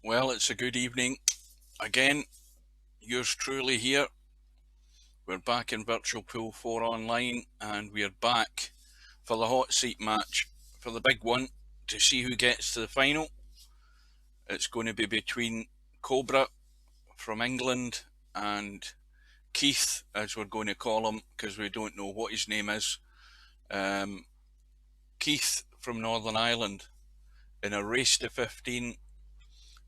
Well, it's a good evening. Again, yours truly here. We're back in Virtual Pool 4 online, and we're back for the hot seat match, for the big one, to see who gets to the final. It's going to be between Cobra from England and Keith, as we're going to call him, because we don't know what his name is. Keith from Northern Ireland in a race to 15.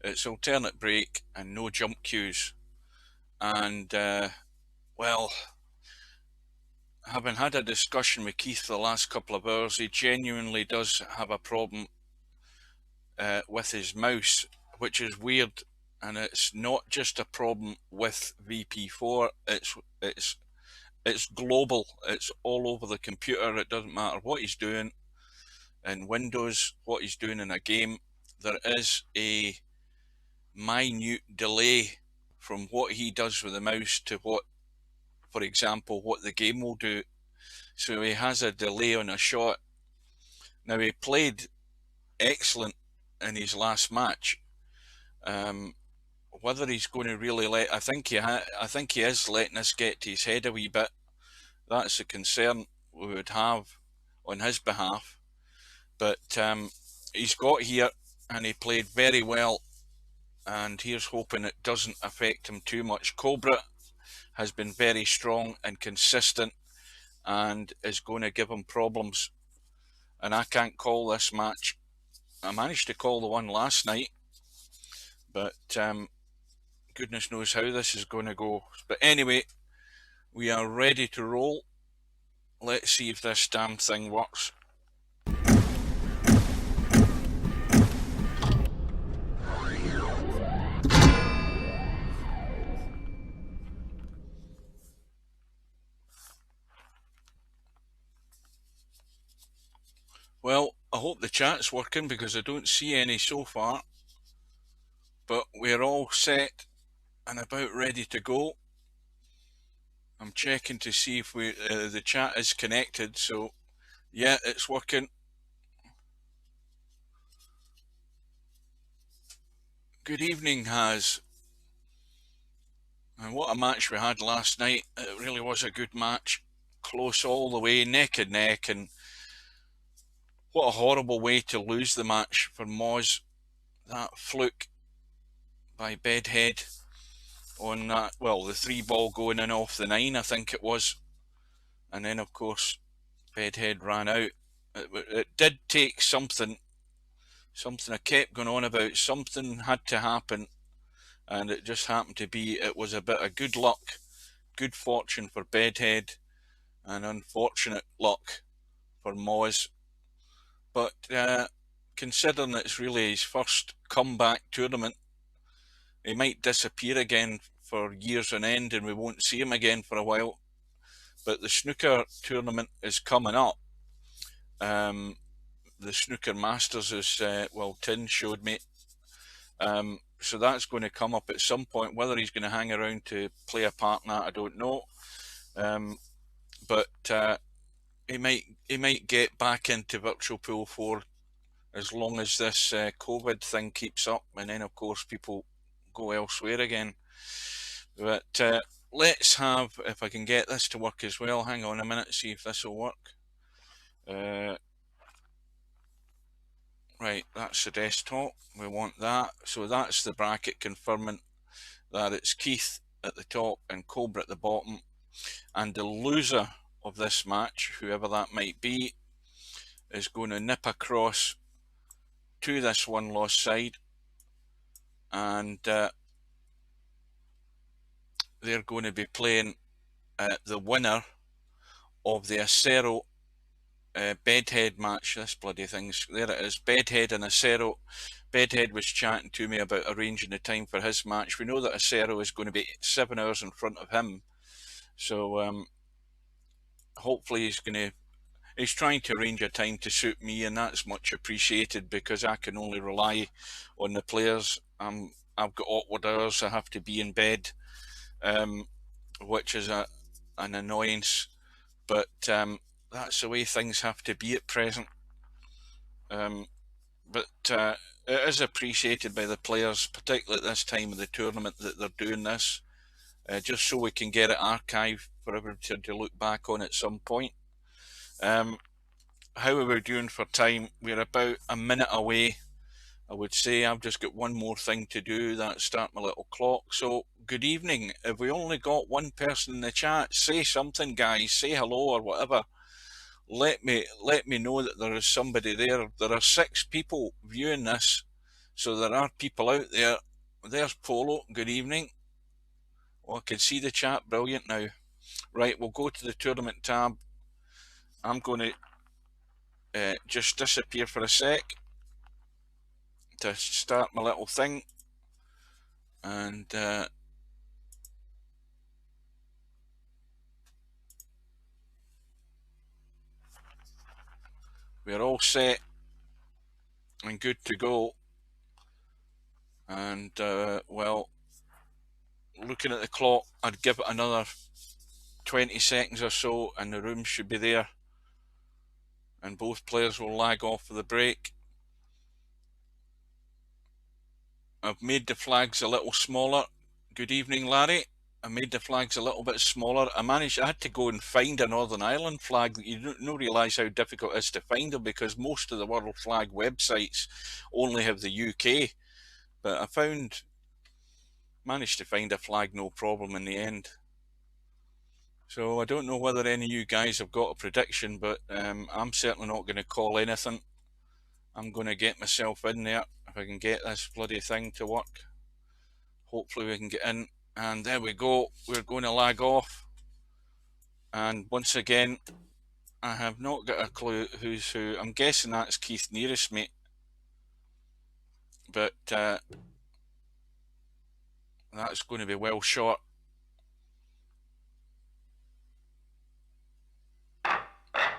It's alternate break and no jump cues. And, well, having had a discussion with Keith the last couple of hours, he genuinely does have a problem with his mouse, which is weird. And it's not just a problem with VP4. It's global. It's all over the computer. It doesn't matter what he's doing in Windows, what he's doing in a game. There is a minute delay from what he does with the mouse to what, for example, what the game will do. So he has a delay on a shot. Now, he played excellent in his last match. Whether he's going to really I think he is letting us get to his head a wee bit. That's a concern we would have on his behalf. But he's got here and he played very well. And here's hoping it doesn't affect him too much. Cobra has been very strong and consistent and is going to give him problems. And I can't call this match. I managed to call the one last night, but goodness knows how this is going to go. But anyway, we are ready to roll. Let's see if this damn thing works. Well, I hope the chat's working because I don't see any so far. But we're all set and about ready to go. I'm checking to see if the chat is connected. So, yeah, it's working. Good evening, Haz. And what a match we had last night. It really was a good match. Close all the way, neck and neck, and what a horrible way to lose the match for Moz. That fluke by Bedhead on that, well, the 3-ball going in off the 9, I think it was. And then, of course, Bedhead ran out. It did take something I kept going on about. Something had to happen, and it just happened to be it was a bit of good luck, good fortune for Bedhead, and unfortunate luck for Moz. But considering it's really his first comeback tournament, he might disappear again for years on end and we won't see him again for a while. But the snooker tournament is coming up. The snooker masters is, well, Tin showed me. So that's going to come up at some point. Whether he's going to hang around to play a part in that, I don't know. But he might get back into Virtual Pool 4 as long as this COVID thing keeps up, and then of course people go elsewhere again. But let's have, if I can get this to work as well, hang on a minute, see if this will work. Right, that's the desktop, we want that. So that's the bracket confirming that it's Keith at the top and Cobra at the bottom. And the loser of this match, whoever that might be, is going to nip across to this one-loss side, and they're going to be playing the winner of the Acero Bedhead match. This bloody thing's, there it is, Bedhead and Acero. Bedhead was chatting to me about arranging the time for his match. We know that Acero is going to be 7 hours in front of him, so hopefully he's trying to arrange a time to suit me, and that's much appreciated because I can only rely on the players. I've got awkward hours, I have to be in bed, which is an annoyance, but that's the way things have to be at present. but it is appreciated by the players, particularly at this time of the tournament, that they're doing this, just so we can get it archived for everybody to look back on at some point. How are we doing for time? We're about a minute away. I would say I've just got one more thing to do, that's start my little clock. So, good evening. If we only got one person in the chat, say something, guys. Say hello or whatever. Let me know that there is somebody there. There are 6 people viewing this, so there are people out there. There's Polo. Good evening. Oh, I can see the chat. Brilliant now. Right, we'll go to the tournament tab. I'm going to just disappear for a sec to start my little thing, and we're all set and good to go. And well, looking at the clock, I'd give it another 20 seconds or so and the room should be there, and both players will lag off for the break. I've made the flags a little smaller. Good evening, Larry. I made the flags a little bit smaller. I had to go and find a Northern Ireland flag. You don't realise how difficult it is to find them, because most of the world flag websites only have the UK. But I managed to find a flag no problem in the end. So I don't know whether any of you guys have got a prediction, but I'm certainly not going to call anything. I'm going to get myself in there if I can get this bloody thing to work. Hopefully we can get in, and there we go. We're going to lag off, and once again I have not got a clue who's who. I'm guessing that's Keith nearest me, but that's going to be well short.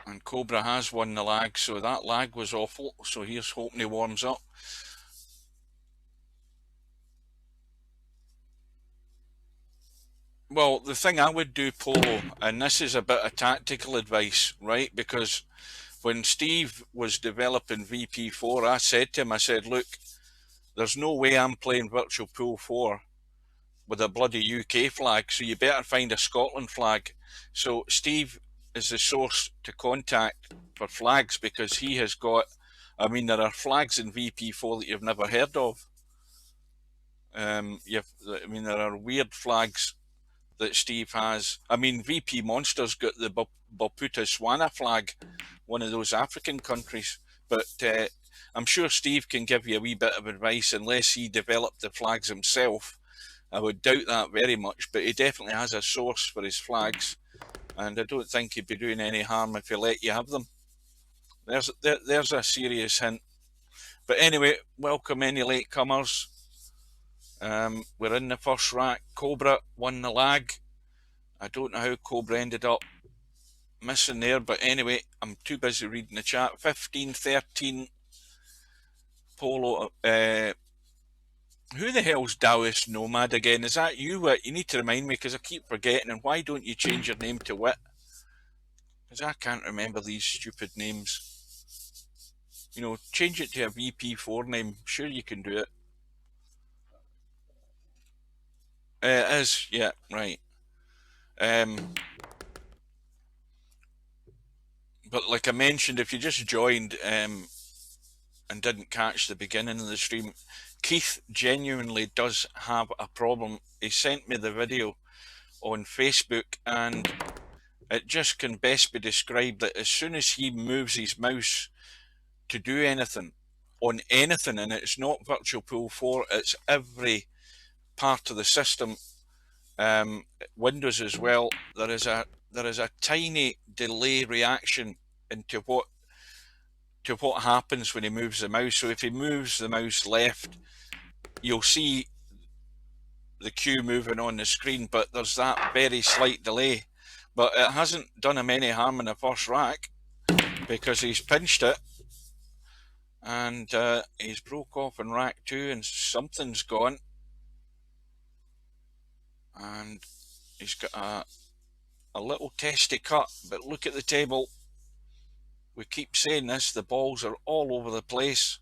And Cobra has won the lag, so that lag was awful. So here's hoping he warms up. Well, the thing I would do, Polo, and this is a bit of tactical advice, right? Because when Steve was developing VP4, I said to him, I said, look, there's no way I'm playing Virtual Pool 4 with a bloody UK flag, so you better find a Scotland flag. So Steve is the source to contact for flags, because he has got, I mean, there are flags in VP4 that you've never heard of. I mean, there are weird flags that Steve has. I mean, VP Monster's got the Boputa flag, one of those African countries. But I'm sure Steve can give you a wee bit of advice, unless he developed the flags himself. I would doubt that very much, but he definitely has a source for his flags, and I don't think he'd be doing any harm if he let you have them. There's a serious hint. But anyway, welcome any latecomers. We're in the first rack. Cobra won the lag. I don't know how Cobra ended up missing there, but anyway, I'm too busy reading the chat. 15-13 Polo. Who the hell's Taoist Nomad again? Is that you, Wit? You need to remind me, because I keep forgetting. And why don't you change your name to Wit? Because I can't remember these stupid names. You know, change it to a VP4 name. Sure you can do it. It is, yeah, right. But like I mentioned, if you just joined and didn't catch the beginning of the stream, Keith genuinely does have a problem. He sent me the video on Facebook, and it just can best be described that as soon as he moves his mouse to do anything on anything, and it's not Virtual Pool 4, it's every part of the system, Windows as well, there is a tiny delay reaction into what happens when he moves the mouse. So if he moves the mouse left, you'll see the cue moving on the screen, but there's that very slight delay. But it hasn't done him any harm in the first rack, because he's pinched it, and he's broke off in rack 2, and something's gone, and he's got a little testy cut. But look at the table. We keep saying this, the balls are all over the place.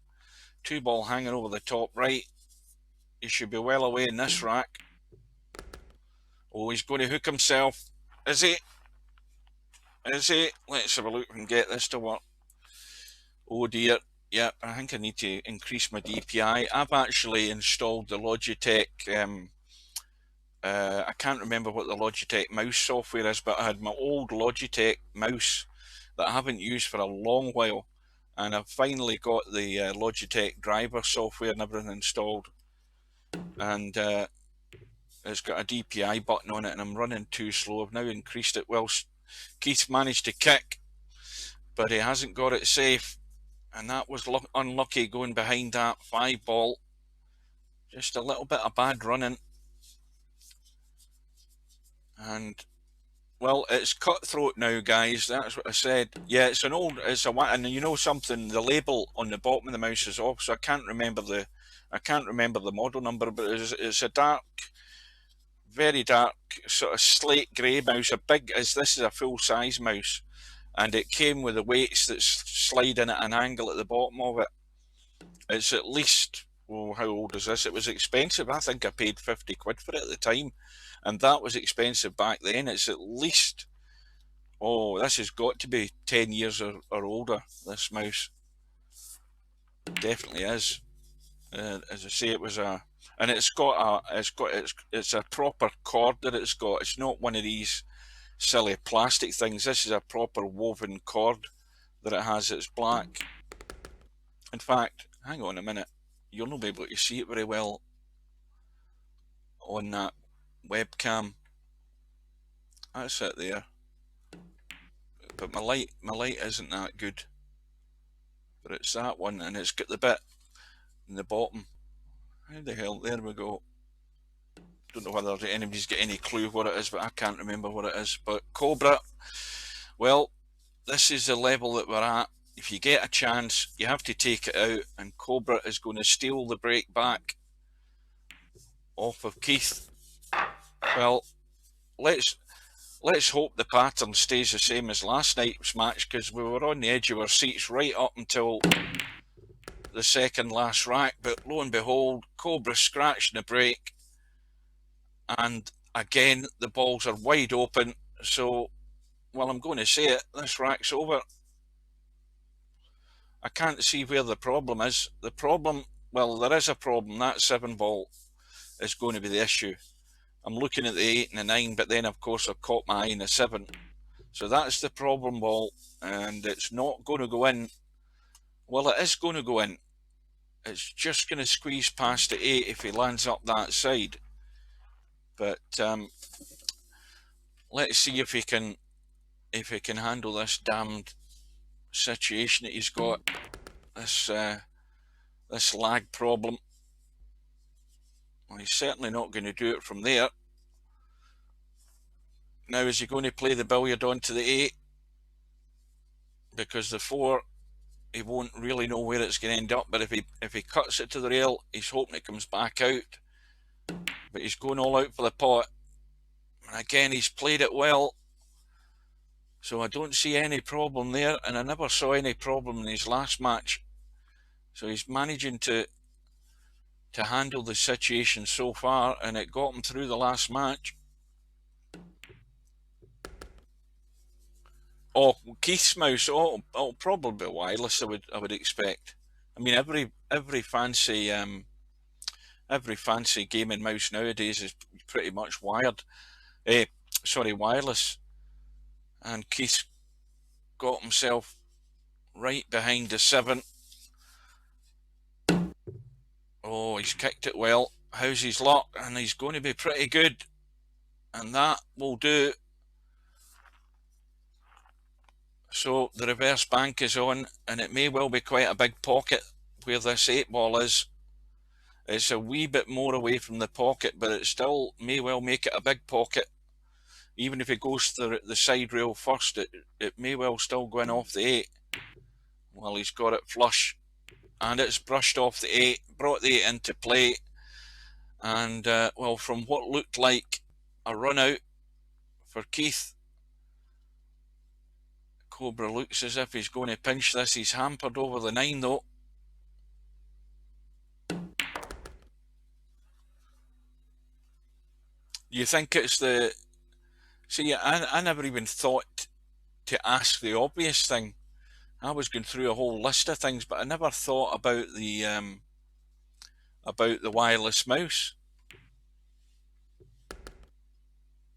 2 ball hanging over the top right. He should be well away in this rack. Oh, he's going to hook himself. Is he? Is he? Let's have a look and get this to work. Oh dear. Yep, I think I need to increase my DPI. I've actually installed the Logitech. I can't remember what the Logitech mouse software is, but I had my old Logitech mouse that I haven't used for a long while, and I've finally got the Logitech driver software and everything installed, and it's got a DPI button on it, and I'm running too slow. I've now increased it. Well, Keith managed to kick, but he hasn't got it safe, and that was unlucky going behind that 5 ball. Just a little bit of bad running, and well, it's cutthroat now, guys. That's what I said. Yeah, it's a one, and you know something. The label on the bottom of the mouse is off, so I can't remember the model number. But it's a dark, very dark, sort of slate grey mouse. This is a full size mouse, and it came with the weights that slide in at an angle at the bottom of it. It's at least, oh, how old is this? It was expensive. I think I paid 50 quid for it at the time, and that was expensive back then. It's at least, oh, this has got to be 10 years or older, this mouse. Definitely is. As I say, it was and it's a proper cord that it's got. It's not one of these silly plastic things. This is a proper woven cord that it has. It's black. In fact, hang on a minute. You'll not be able to see it very well on that webcam. That's it there. But my light isn't that good. But it's that one, and it's got the bit in the bottom. How the hell? There we go. Don't know whether anybody's got any clue what it is, but I can't remember what it is. But Cobra, well, this is the level that we're at. If you get a chance, you have to take it out, and Cobra is going to steal the break back off of Keith. Well, let's hope the pattern stays the same as last night's match, because we were on the edge of our seats right up until the second last rack. But lo and behold, Cobra scratched the break, and again the balls are wide open. So, well, I'm going to say it, this rack's over. I can't see where the problem is. The problem, well, there is a problem. That 7 ball is going to be the issue. I'm looking at the 8 and the 9, but then of course I've caught my eye in the 7. So that's the problem ball, and it's not going to go in. Well, it is going to go in. It's just going to squeeze past the 8 if he lands up that side. But let's see if he can handle this damned situation that he's got. This lag problem. Well, he's certainly not going to do it from there. Now, is he going to play the billiard onto the 8? Because the 4, he won't really know where it's going to end up. But if he cuts it to the rail, he's hoping it comes back out. But he's going all out for the pot. And again, he's played it well. So I don't see any problem there. And I never saw any problem in his last match. So he's managing to handle the situation so far, and it got him through the last match. Oh, Keith's mouse. Oh, probably wireless. I would expect. I mean, every fancy gaming mouse nowadays is pretty much wired. Wireless. And Keith got himself right behind the 7. Oh, he's kicked it well. How's his luck? And he's going to be pretty good. And that will do. So the reverse bank is on, and it may well be quite a big pocket where this 8 ball is. It's a wee bit more away from the pocket, but it still may well make it a big pocket. Even if it goes to the side rail first, it may well still go in off the 8. Well, he's got it flush, and it's brushed off the 8, brought the 8 into play, and well, from what looked like a run out for Keith, Cobra looks as if he's going to pinch this. He's hampered over the 9 though. Do you think it's the... See, I never even thought to ask the obvious thing. I was going through a whole list of things, but I never thought about the wireless mouse.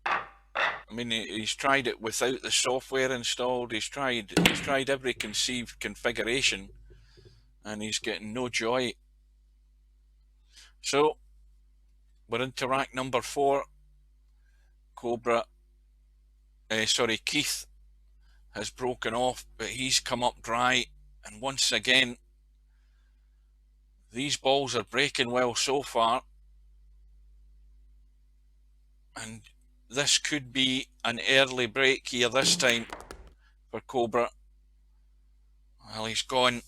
I mean, he's tried it without the software installed. He's tried every conceived configuration, and he's getting no joy. So we're into rack number 4. Cobra, Keith has broken off, but he's come up dry, and once again, these balls are breaking well so far, and this could be an early break here this time for Cobra. Well, he's gone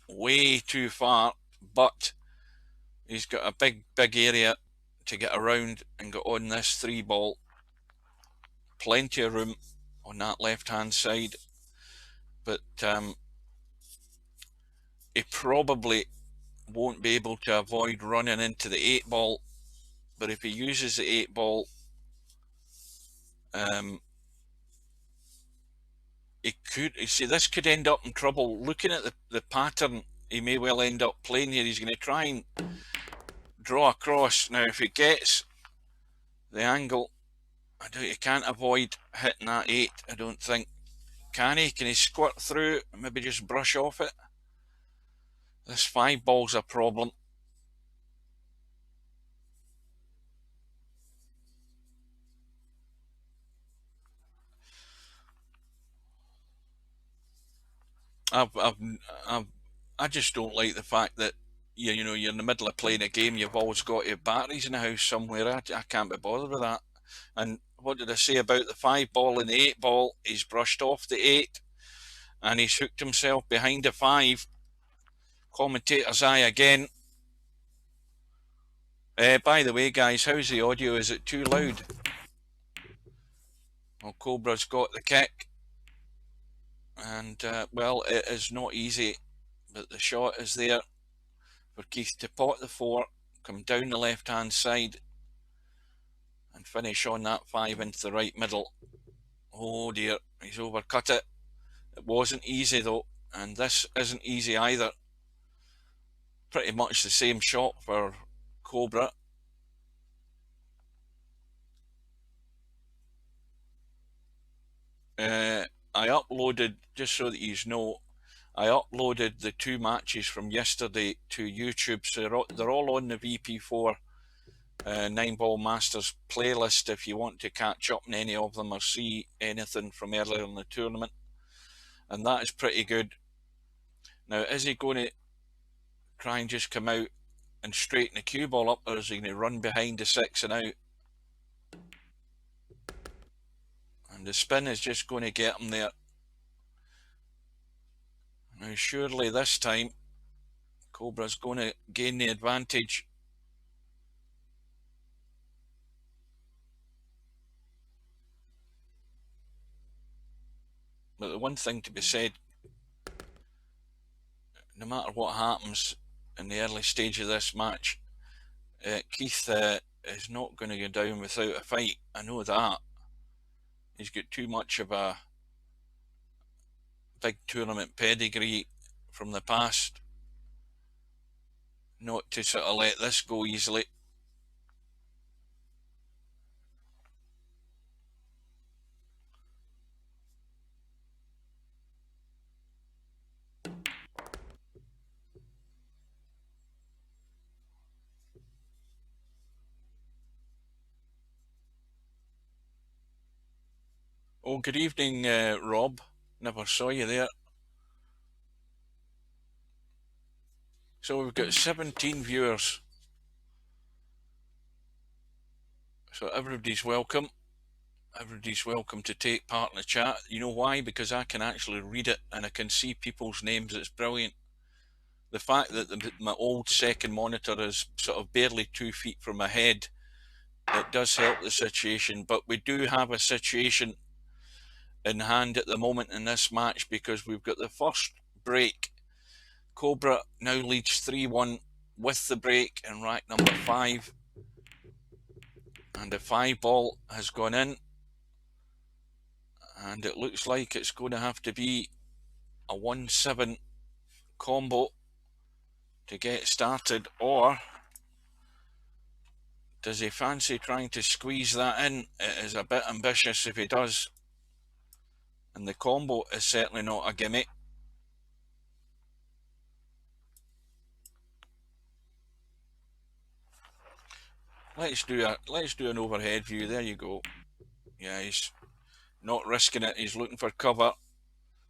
way too far, but he's got a big area to get around and get on this 3 ball. Plenty of room on that left hand side, but he probably won't be able to avoid running into the 8 ball. But if he uses the 8 ball, he could, you see, this could end up in trouble. Looking at the pattern, he may well end up playing here. He's going to try and draw across. Now, if he gets the angle, he can't avoid hitting that 8, I don't think. Can he? Can he squirt through and maybe just brush off it? This 5 ball's a problem. I just don't like the fact that you're in the middle of playing a game. You've always got your batteries in the house somewhere. I can't be bothered with that. And what did I say about the 5 ball and the 8 ball? He's brushed off the 8 and he's hooked himself behind the 5. Commentator's eye again. By the way, guys, how's the audio? Is it too loud? Well, Cobra's got the kick, and well, it is not easy, but the shot is there for Keith to pot the 4, come down the left hand side and finish on that 5 into the right middle. Oh dear, he's overcut it. It wasn't easy though, and this isn't easy either. Pretty much the same shot for Cobra. I uploaded, just so that you know, I uploaded the 2 matches from yesterday to YouTube, so they're all on the VP4 9 Ball Masters playlist if you want to catch up on any of them or see anything from earlier in the tournament, and that is pretty good. Now, is he going to try and just come out and straighten the cue ball up, or is he going to run behind the 6 and out? And the spin is just going to get him there. Now, surely this time Cobra's going to gain the advantage. But the one thing to be said, no matter what happens in the early stage of this match, Keith is not going to go down without a fight. I know that. He's got too much of a big tournament pedigree from the past not to sort of let this go easily. Oh, good evening, Rob. Never saw you there. So we've got 17 viewers. So everybody's welcome. Everybody's welcome to take part in the chat. You know why? Because I can actually read it and I can see people's names. It's brilliant. The fact that my old second monitor is sort of barely 2 feet from my head, it does help the situation. But we do have a situation in hand at the moment in this match because we've got the first break. Cobra now leads 3-1 with the break in rack number 5. And the 5 ball has gone in, and it looks like it's going to have to be a 1-7 combo to get started, or does he fancy trying to squeeze that in? It is a bit ambitious if he does, and the combo is certainly not a gimme. Let's do an overhead view. There you go. Yeah, he's not risking it. He's looking for cover,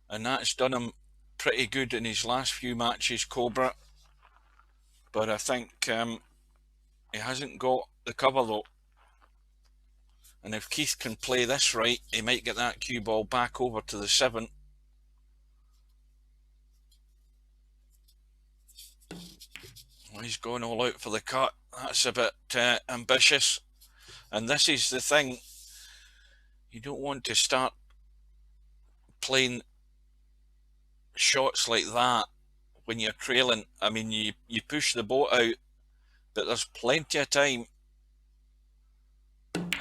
and that's done him pretty good in his last few matches, Cobra. But I think he hasn't got the cover though. And if Keith can play this right, he might get that cue ball back over to the 7. Well, he's going all out for the cut. That's a bit ambitious. And this is the thing. You don't want to start playing shots like that when you're trailing. I mean, you push the boat out, but there's plenty of time.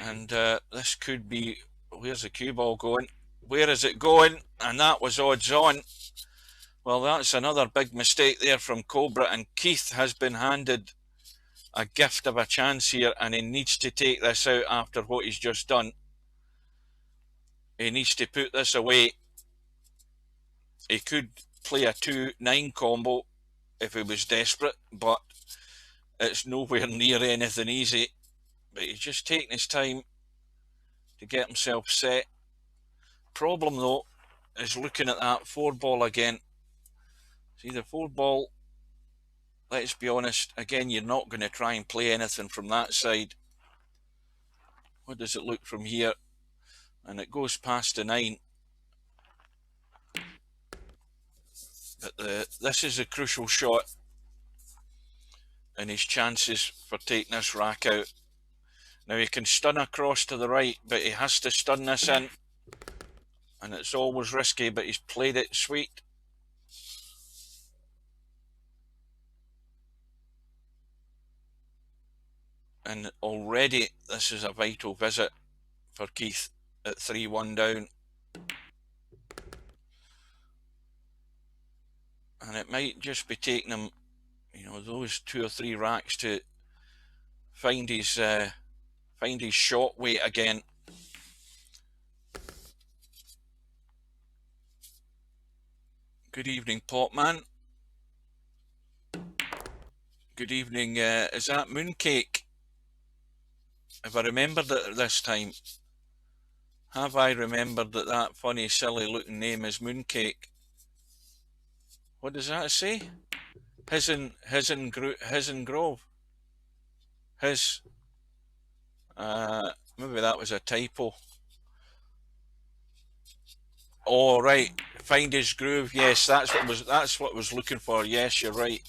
And this could be... Where's the cue ball going? Where is it going? And that was odds on. Well, that's another big mistake there from Cobra, and Keith has been handed a gift of a chance here, and he needs to take this out after what he's just done. He needs to put this away. He could play a 2-9 combo if he was desperate, but it's nowhere near anything easy. But he's just taking his time to get himself set. Problem though is looking at that 4 ball again. See, the 4 ball, let's be honest, again, you're not going to try and play anything from that side. What does it look from here? And it goes past the 9. But this is a crucial shot, and his chances for taking this rack out. Now he can stun across to the right, but he has to stun this in, and it's always risky, but he's played it sweet. And already this is a vital visit for Keith at 3-1 down. And it might just be taking him, you know, those 2 or 3 racks to find his shot weight again. Good evening, Potman. Good evening. Is that Mooncake? Have I remembered it this time? Have I remembered that funny, silly looking name is Mooncake? What does that say? His and Grove. His. Maybe that was a typo. Oh right, find his groove. Yes, that's what was looking for. Yes, you're right.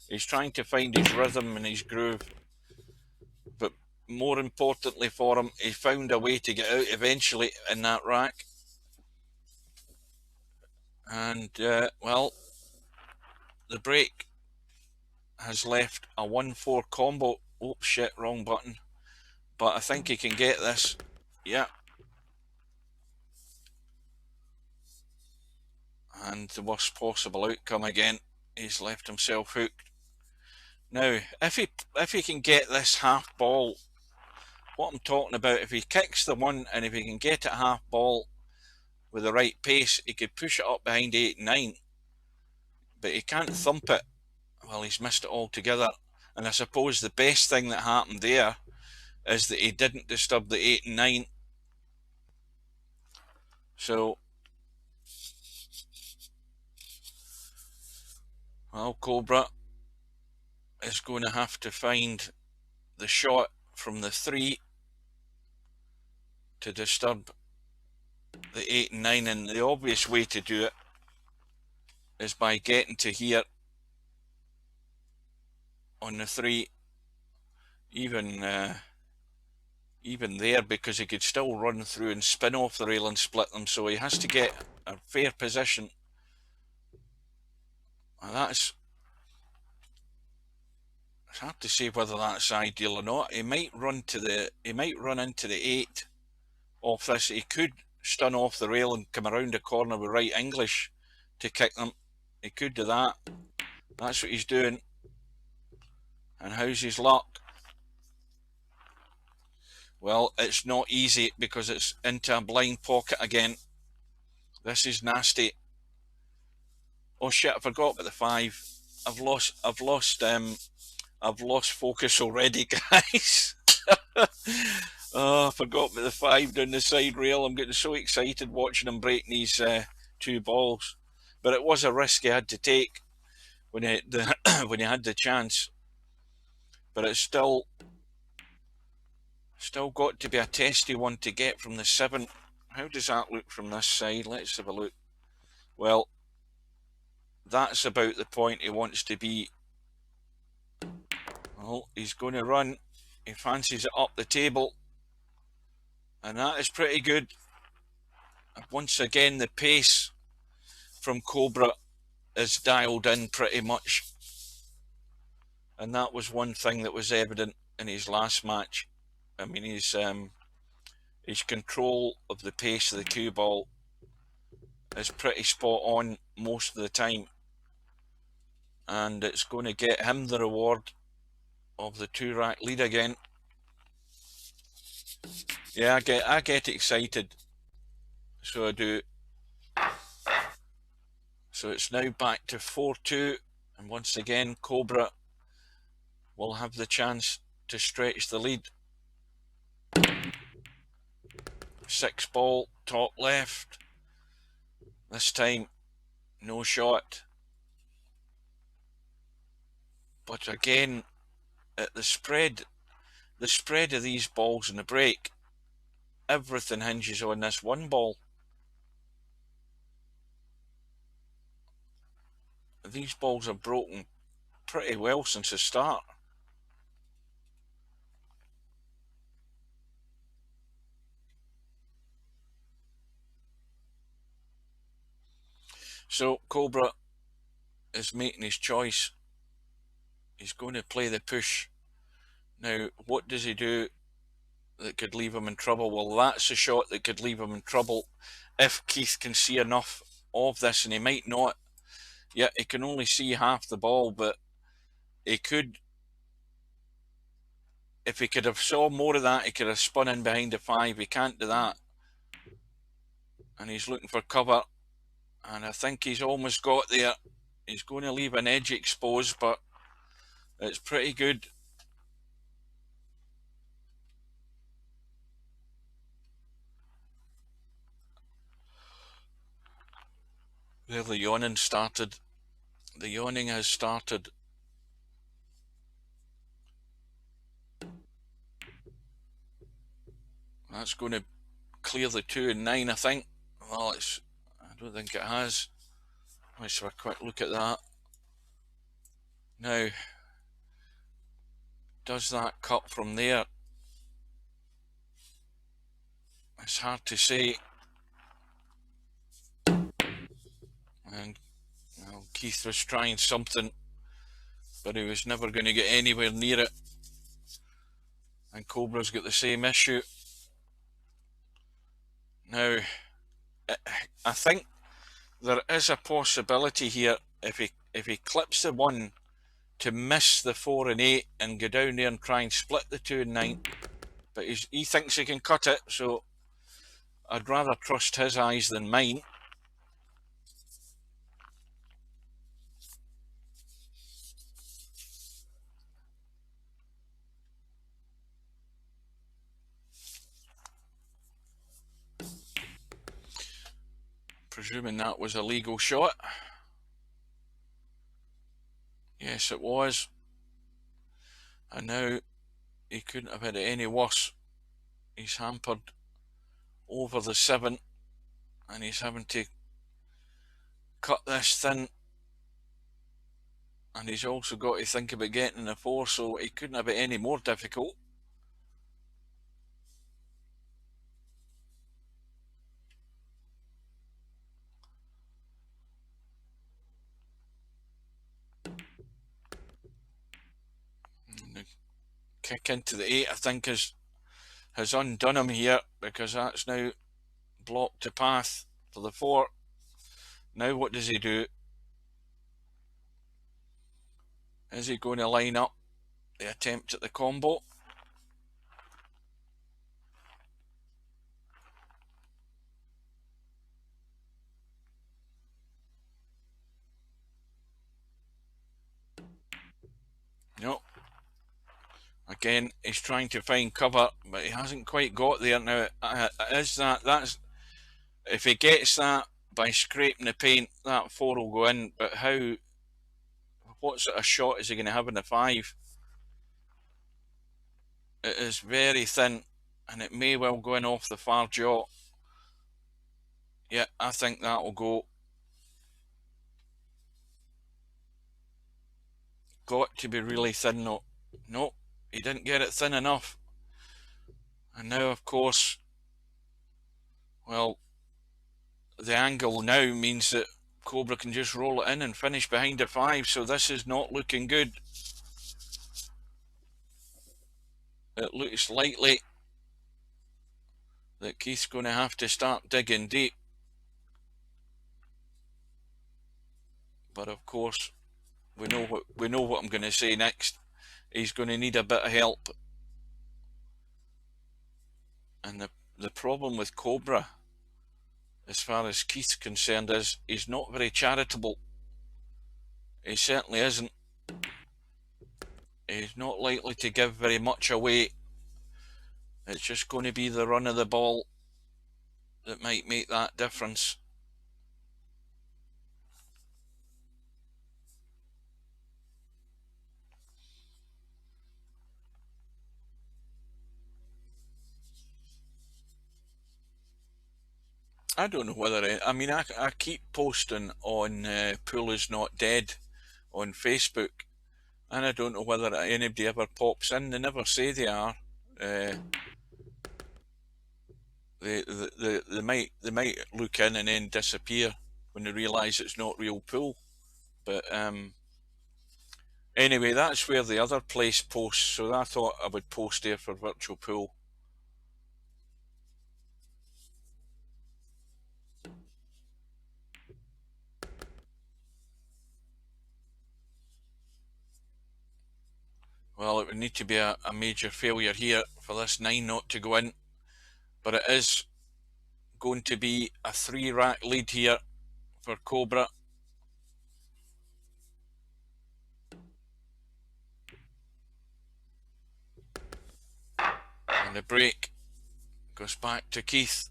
He's trying to find his rhythm and his groove. But more importantly for him, he found a way to get out eventually in that rack. And well, the break has left a 1-4 combo. Oh shit, wrong button. But I think he can get this. Yeah. And the worst possible outcome again. He's left himself hooked. Now, if he can get this half ball, what I'm talking about, if he kicks the 1 and if he can get it half ball with the right pace, he could push it up behind 8 and 9. But he can't thump it. Well, he's missed it altogether. And I suppose the best thing that happened there is that he didn't disturb the 8 and 9. So, well, Cobra is going to have to find the shot from the 3 to disturb the 8 and 9, and the obvious way to do it is by getting to here on the 3, even there, because he could still run through and spin off the rail and split them, so he has to get a fair position. And that's It's hard to say whether that's ideal or not. He might run into the 8 off this. He could stun off the rail and come around the corner with right English to kick them. He could do that. That's what he's doing. And how's his luck? Well, it's not easy because it's into a blind pocket again. This is nasty. Oh shit, I forgot about the 5. I've lost focus already, guys. Oh, I forgot about the 5 down the side rail. I'm getting so excited watching him breaking these 2 balls. But it was a risk he had to take when he when he had the chance. But it's still got to be a testy one to get from the 7. How does that look from this side? Let's have a look. Well, that's about the point he wants to be. Well, he's going to run. He fancies it up the table. And that is pretty good. Once again, the pace from Cobra is dialed in pretty much. And that was one thing that was evident in his last match. I mean, his control of the pace of the cue ball is pretty spot on most of the time. And it's going to get him the reward of the 2-rack lead again. Yeah, I get excited. So I do. So it's now back to 4-2. And once again, Cobra will have the chance to stretch the lead. 6 ball, top left. This time, no shot. But again, at the spread of these balls in the break, everything hinges on this 1 ball. These balls are broken pretty well since the start. So Cobra is making his choice. He's going to play the push. Now, what does he do that could leave him in trouble? Well, that's a shot that could leave him in trouble if Keith can see enough of this, and he might not. Yeah, he can only see half the ball, but he could, if he could have saw more of that, he could have spun in behind the 5. He can't do that. And he's looking for cover. And I think he's almost got there. He's going to leave an edge exposed, but it's pretty good. There the yawning started. The yawning has started. That's going to clear the 2 and 9, I think. Well, I don't think it has. Let's have a quick look at that. Now, does that cut from there? It's hard to say. And well, Keith was trying something, but he was never going to get anywhere near it. And Cobra's got the same issue. Now, I think there is a possibility here if he clips the 1 to miss the 4 and 8 and go down there and try and split the 2 and 9. But he thinks he can cut it, so I'd rather trust his eyes than mine. Presuming that was a legal shot. Yes, it was. And now he couldn't have had it any worse. He's hampered over the 7 and he's having to cut this thin. And he's also got to think about getting the 4, so he couldn't have it any more difficult. kick into the 8, I think, has undone him here, because that's now blocked the path for the 4. Now what does he do? Is he going to line up the attempt at the combo? No. Again, he's trying to find cover, but he hasn't quite got there. Now, that's if he gets that by scraping the paint, that 4 will go in. But what sort of shot is he going to have in the 5? It is very thin, and it may well go in off the far jaw. Yeah, I think that will go. Got to be really thin though. No, he didn't get it thin enough. And now, of course, well, the angle now means that Cobra can just roll it in and finish behind a 5, so this is not looking good. It looks likely that Keith's going to have to start digging deep. But of course, we know what I'm going to say next. He's going to need a bit of help. And the problem with Cobra, as far as Keith's concerned, is he's not very charitable. He certainly isn't. He's not likely to give very much away. It's just going to be the run of the ball that might make that difference. I don't know whether I keep posting on Pool is Not Dead on Facebook, and I don't know whether anybody ever pops in. They never say they are. They might look in and then disappear when they realise it's not real pool. But anyway, that's where the other place posts, so I thought I would post there for virtual pool. Well, it would need to be a major failure here for this 9 not to go in, but it is going to be a 3-rack lead here for Cobra. And the break goes back to Keith.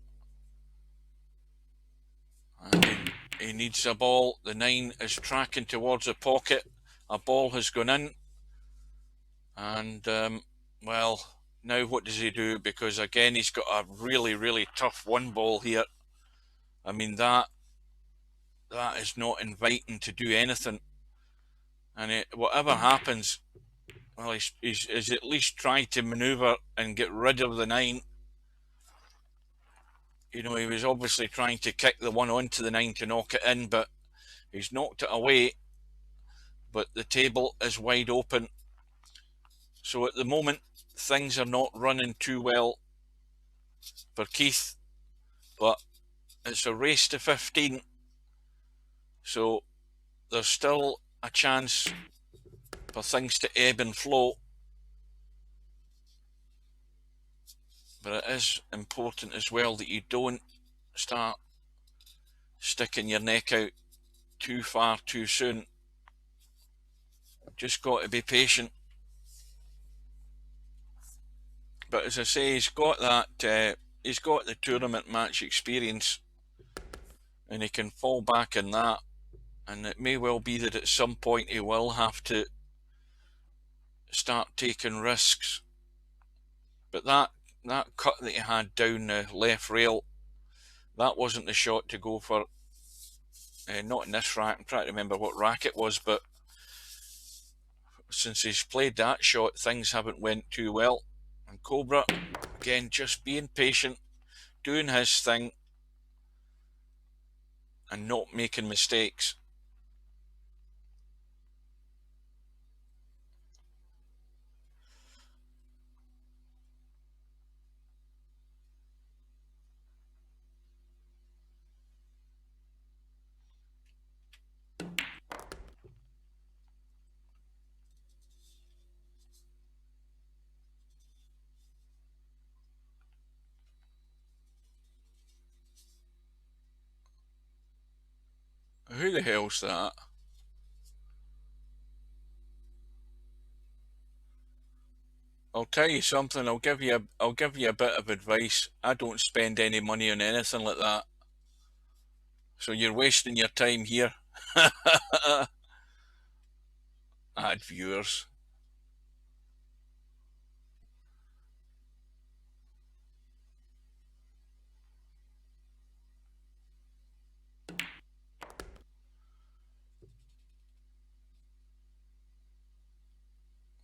And he needs a ball. The 9 is tracking towards the pocket. A ball has gone in. And, well, now what does he do? Because again, he's got a really, really tough 1 ball here. I mean, that is not inviting to do anything. And whatever happens, well, he's at least tried to manoeuvre and get rid of the 9. You know, he was obviously trying to kick the 1 onto the 9 to knock it in, but he's knocked it away. But the table is wide open. So at the moment, things are not running too well for Keith, but it's a race to 15. So there's still a chance for things to ebb and flow. But it is important as well that you don't start sticking your neck out too far too soon. Just got to be patient. But as I say, he's got that. He's got the tournament match experience, and he can fall back on that. And it may well be that at some point he will have to start taking risks. But that cut that he had down the left rail, that wasn't the shot to go for. Not in this rack. I'm trying to remember what rack it was, but since he's played that shot, things haven't went too well. And Cobra, again, just being patient, doing his thing, and not making mistakes. Who the hell's that? I'll tell you something. I'll give you a bit of advice. I don't spend any money on anything like that. So you're wasting your time here. Add viewers.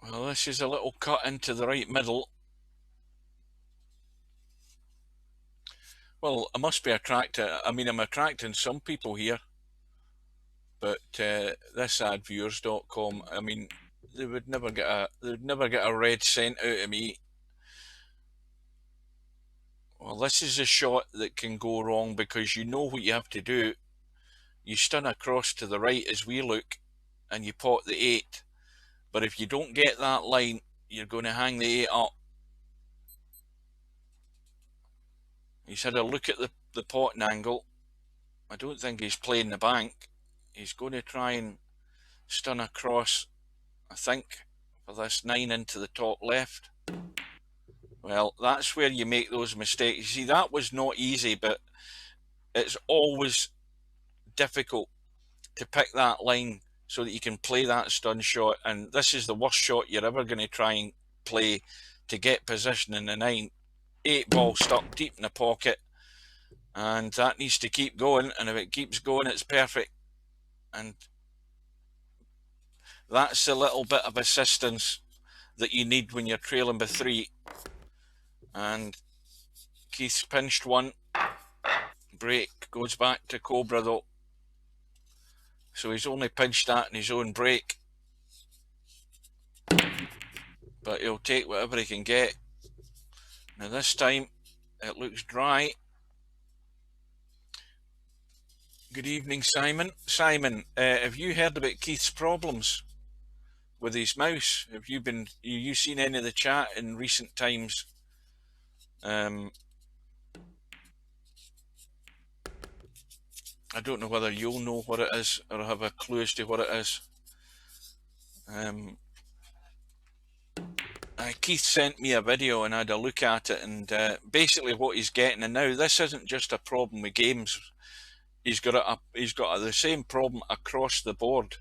Well, this is a little cut into the right middle. Well, I must be attracted. I mean, I'm attracting some people here. But this adviewers.com, I mean, they would never get a red cent out of me. Well, this is a shot that can go wrong because you know what you have to do. You stun across to the right as we look, and you pot the 8. But if you don't get that line, you're going to hang the 8 up. He's had a look at the potting angle. I don't think he's playing the bank. He's going to try and stun across, I think, for this 9 into the top left. Well, that's where you make those mistakes. You see, that was not easy, but it's always difficult to pick that line so that you can play that stun shot. And this is the worst shot you're ever going to try and play to get position in the 9. 8 ball stuck deep in the pocket, and that needs to keep going. And if it keeps going, it's perfect. And that's a little bit of assistance that you need when you're trailing by 3. And Keith's pinched one. Break goes back to Cobra though. So he's only pinched that in his own break. But he'll take whatever he can get. Now this time it looks dry. Good evening, Simon. Simon, have you heard about Keith's problems with his mouse? Have you seen any of the chat in recent times? I don't know whether you'll know what it is or have a clue as to what it is. Keith sent me a video and I had a look at it, and basically what he's getting, and now this isn't just a problem with games, he's got the same problem across the board.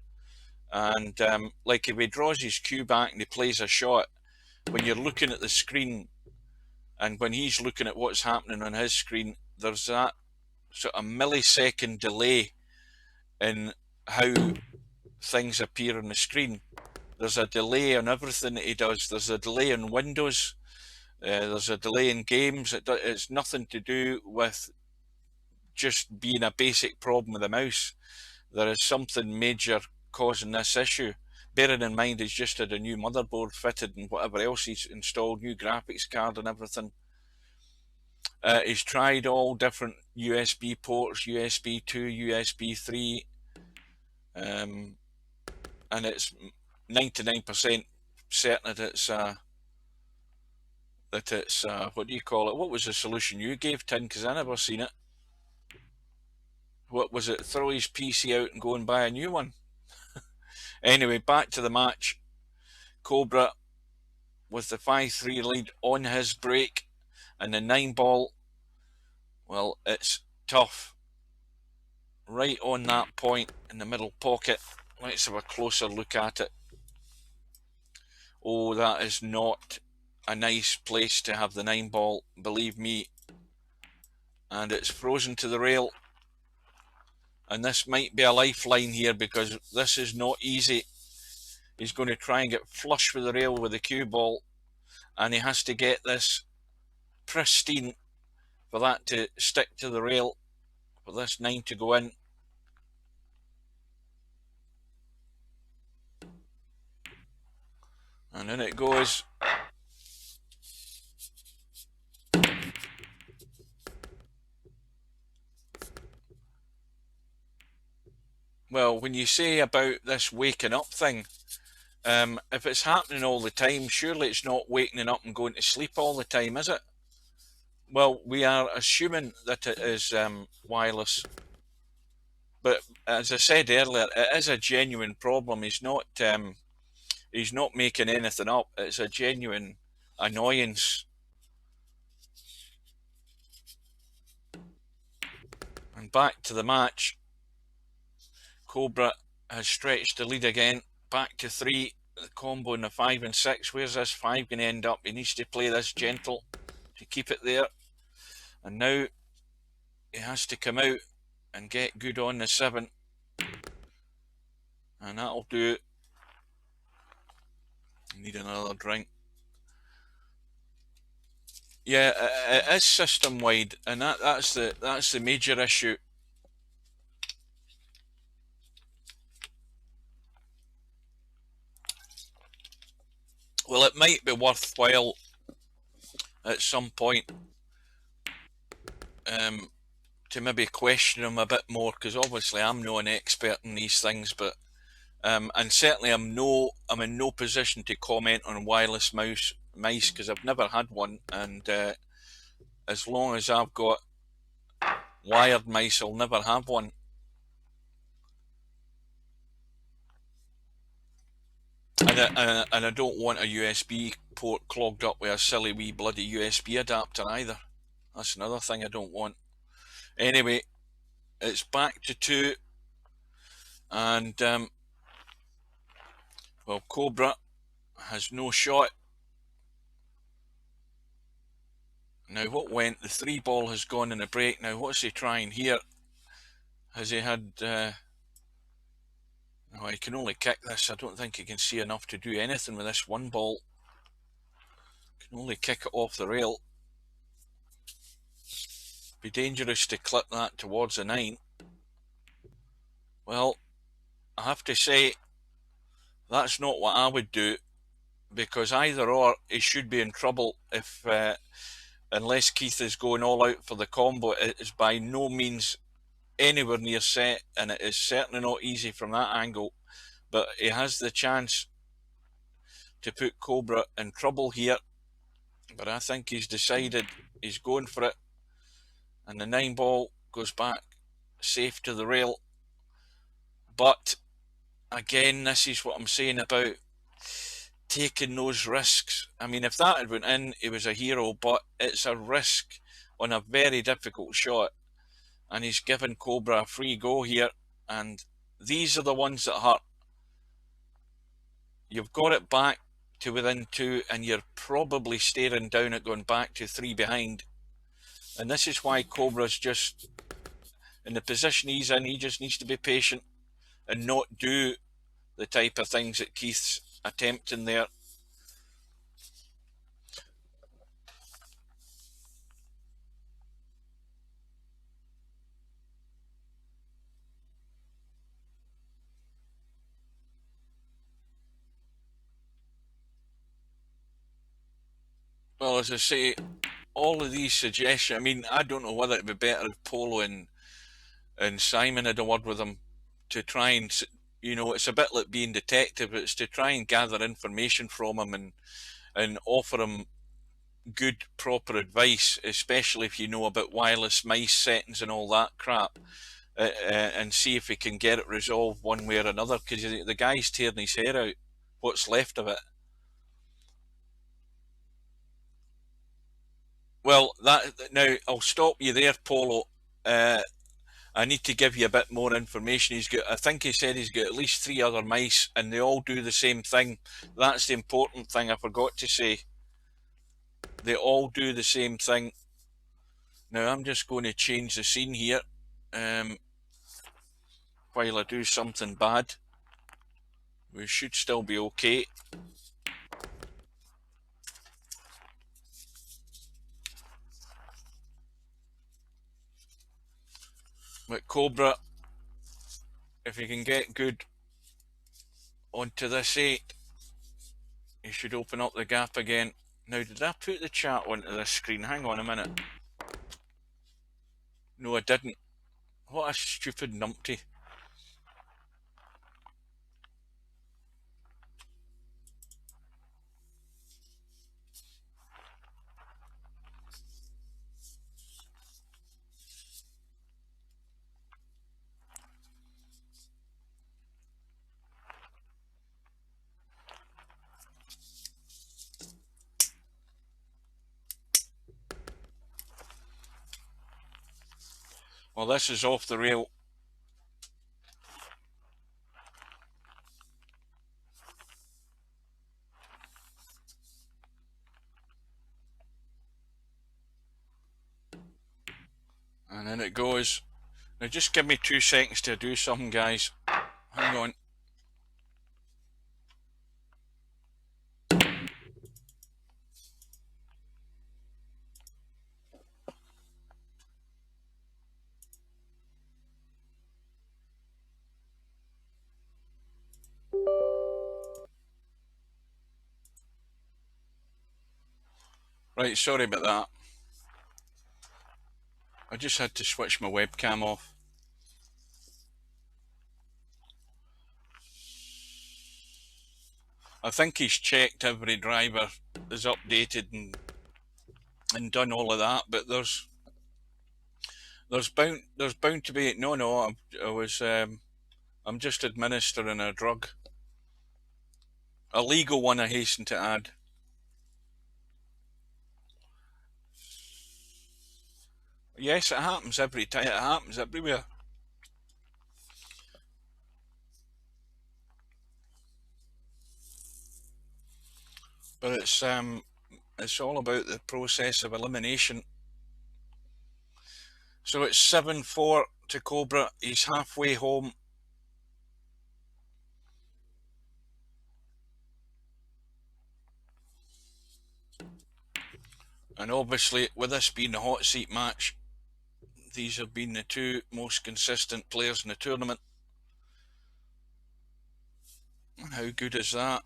And like if he draws his cue back and he plays a shot, when you're looking at the screen and when he's looking at what's happening on his screen, there's that sort of millisecond delay in how things appear on the screen. There's a delay on everything that he does. There's a delay in Windows. There's a delay in games. It's nothing to do with just being a basic problem with the mouse. There is something major causing this issue. Bearing in mind he's just had a new motherboard fitted and whatever else he's installed, new graphics card and everything. He's tried all different USB ports, USB 2, USB 3, and it's 99% certain that it's what do you call it? What was the solution you gave, Tin? Because I never seen it. What was it? Throw his PC out and go and buy a new one. Anyway, back to the match. Cobra with the 5-3 lead on his break, and the 9 ball, well, it's tough. Right on that point in the middle pocket. Let's have a closer look at it. Oh, that is not a nice place to have the 9 ball, believe me. And it's frozen to the rail. And this might be a lifeline here because this is not easy. He's going to try and get flush with the rail with the cue ball, and he has to get this pristine for that to stick to the rail, for this 9 to go in. And in it goes. Well, when you say about this waking up thing, if it's happening all the time, surely it's not waking up and going to sleep all the time, is it? Well, we are assuming that it is wireless. But as I said earlier, it is a genuine problem. He's not making anything up. It's a genuine annoyance. And back to the match. Cobra has stretched the lead again. Back to 3. The combo in the 5 and 6. Where's this 5 going to end up? He needs to play this gentle to keep it there. And now he has to come out and get good on the 7. And that'll do it. Need another drink. Yeah, it is system wide, and that's the major issue. Well, it might be worthwhile at some point to maybe question him a bit more, because obviously I'm not an expert in these things, but and certainly I'm in no position to comment on wireless mice because I've never had one, and as long as I've got wired mice, I'll never have one. And I don't want a USB port clogged up with a silly wee bloody USB adapter either. That's another thing I don't want. Anyway, it's back to 2, and well, Cobra has no shot. Now what went? The 3 ball has gone in a break. Now what's he trying here? Has he had... no, he can only kick this. I don't think he can see enough to do anything with this 1 ball. Can only kick it off the rail. Be dangerous to clip that towards a 9. Well, I have to say, that's not what I would do, because either or, he should be in trouble if... unless Keith is going all out for the combo. It is by no means anywhere near set, and it is certainly not easy from that angle, but he has the chance to put Cobra in trouble here, but I think he's decided he's going for it, and the 9 ball goes back safe to the rail. But again, this is what I'm saying about taking those risks. I mean, if that had went in, he was a hero, but it's a risk on a very difficult shot, and he's given Cobra a free go here, and these are the ones that hurt. You've got it back to within 2, and you're probably staring down at going back to 3 behind, and this is why Cobra's just in the position he's in. He just needs to be patient and not do the type of things that Keith's attempting there. Well, as I say, all of these suggestions, I mean, I don't know whether it'd be better if Polo and Simon had a word with him to try and, you know, it's a bit like being detective. It's to try and gather information from him and offer him good, proper advice, especially if you know about wireless mice settings and all that crap, and see if he can get it resolved one way or another, because the guy's tearing his hair out, what's left of it. Well, now I'll stop you there, Polo. I need to give you a bit more information. I think he said he's got at least 3 other mice, and they all do the same thing. That's the important thing I forgot to say. They all do the same thing. Now I'm just going to change the scene here while I do something bad. We should still be okay. With Cobra, if he can get good onto this 8, he should open up the gap again. Now, did I put the chat onto this screen? Hang on a minute. No, I didn't. What a stupid numpty. Well, this is off the rail. And then it goes. Now just give me 2 seconds to do something, guys. Hang on. Right, sorry about that. I just had to switch my webcam off. I think he's checked every driver is updated and done all of that, but there's bound to be I'm just administering a drug, a legal one, I hasten to add. Yes, it happens every time. It happens everywhere. But it's all about the process of elimination. So it's 7-4 to Cobra. He's halfway home. And obviously, with this being a hot seat match, these have been the 2 most consistent players in the tournament. And how good is that?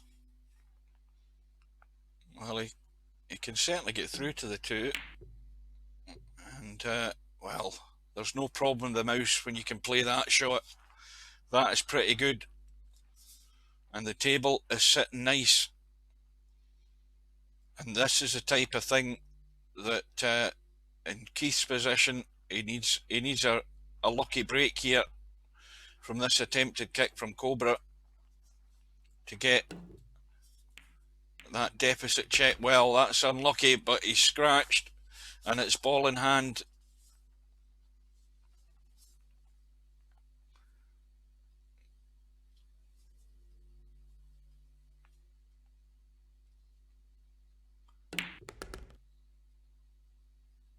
Well, he can certainly get through to the 2. And, well, there's no problem with the mouse when you can play that shot. That is pretty good. And the table is sitting nice. And this is the type of thing that in Keith's position, he needs a lucky break here from this attempted kick from Cobra to get that deficit check. Well, that's unlucky, but he's scratched and it's ball in hand.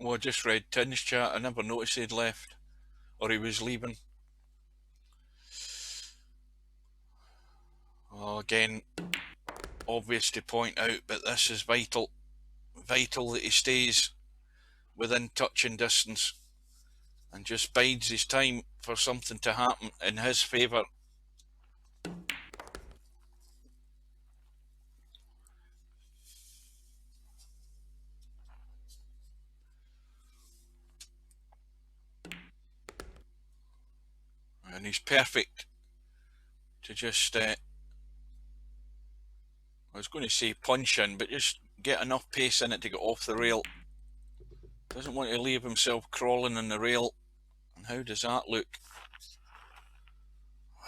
Well, I just read Tin's chat. I never noticed he'd left or he was leaving. Well, again, obvious to point out, but this is vital that he stays within touching distance and just bides his time for something to happen in his favour. And he's perfect to just, I was going to say punch in, but just get enough pace in it to get off the rail. Doesn't want to leave himself crawling on the rail. And how does that look?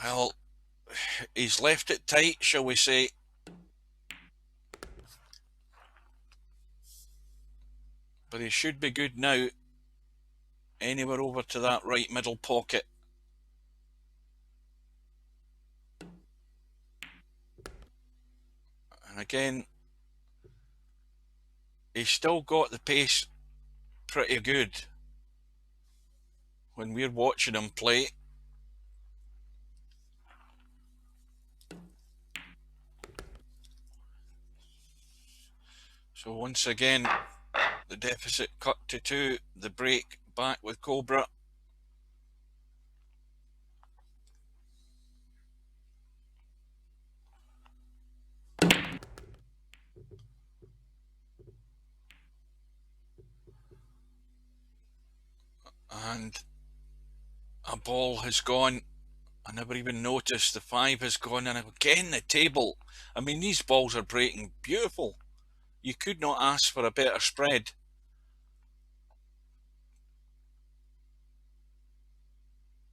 Well, he's left it tight, shall we say. But he should be good now. Anywhere over to that right middle pocket. And again, he's still got the pace pretty good when we're watching him play. So once again, the deficit cut to 2, the break back with Cobra. And a ball has gone. I never even noticed the 5 has gone, and again the table. I mean, these balls are breaking beautiful. You could not ask for a better spread.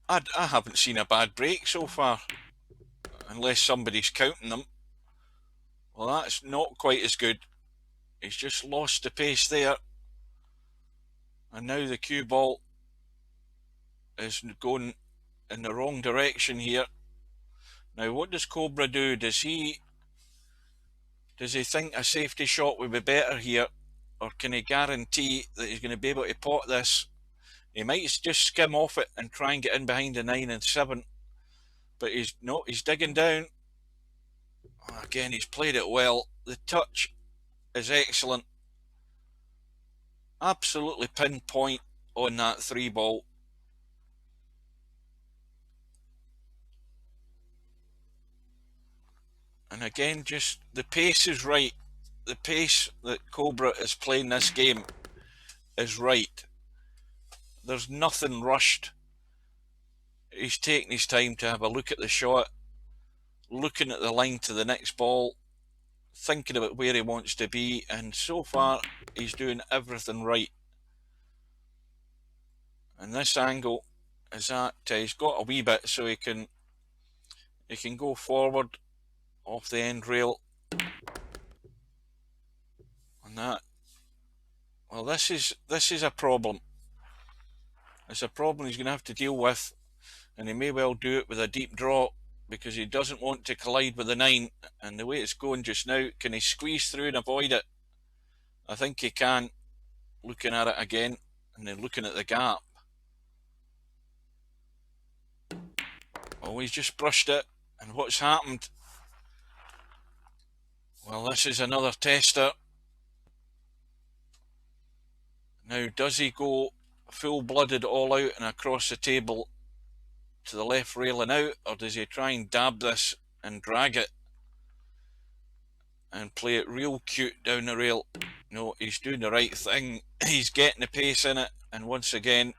I haven't seen a bad break so far, unless somebody's counting them. Well, that's not quite as good. He's just lost the pace there. And now the cue ball. is going in the wrong direction here. Now, what does Cobra do? Does he think a safety shot would be better here, or can he guarantee that he's going to be able to pot this? He might just skim off it and try and get in behind the 9 and 7, but he's digging down. Again, he's played it well. The touch is excellent. Absolutely pinpoint on that 3 ball. And again, just the pace is right. The pace that Cobra is playing this game is right. There's nothing rushed. He's taking his time to have a look at the shot, looking at the line to the next ball, thinking about where he wants to be, and so far he's doing everything right. And this angle is that he's got a wee bit so he can go forward off the end rail. And that, well, this is a problem. It's a problem he's going to have to deal with, and he may well do it with a deep draw because he doesn't want to collide with the 9. And the way it's going just now, can he squeeze through and avoid it? I think he can, looking at it again and then looking at the gap. Oh, he's just brushed it. And what's happened? Well, this is another tester. Now, does he go full-blooded all out and across the table to the left rail and out, or does he try and dab this and drag it and play it real cute down the rail? No, he's doing the right thing. He's getting the pace in it, and once again,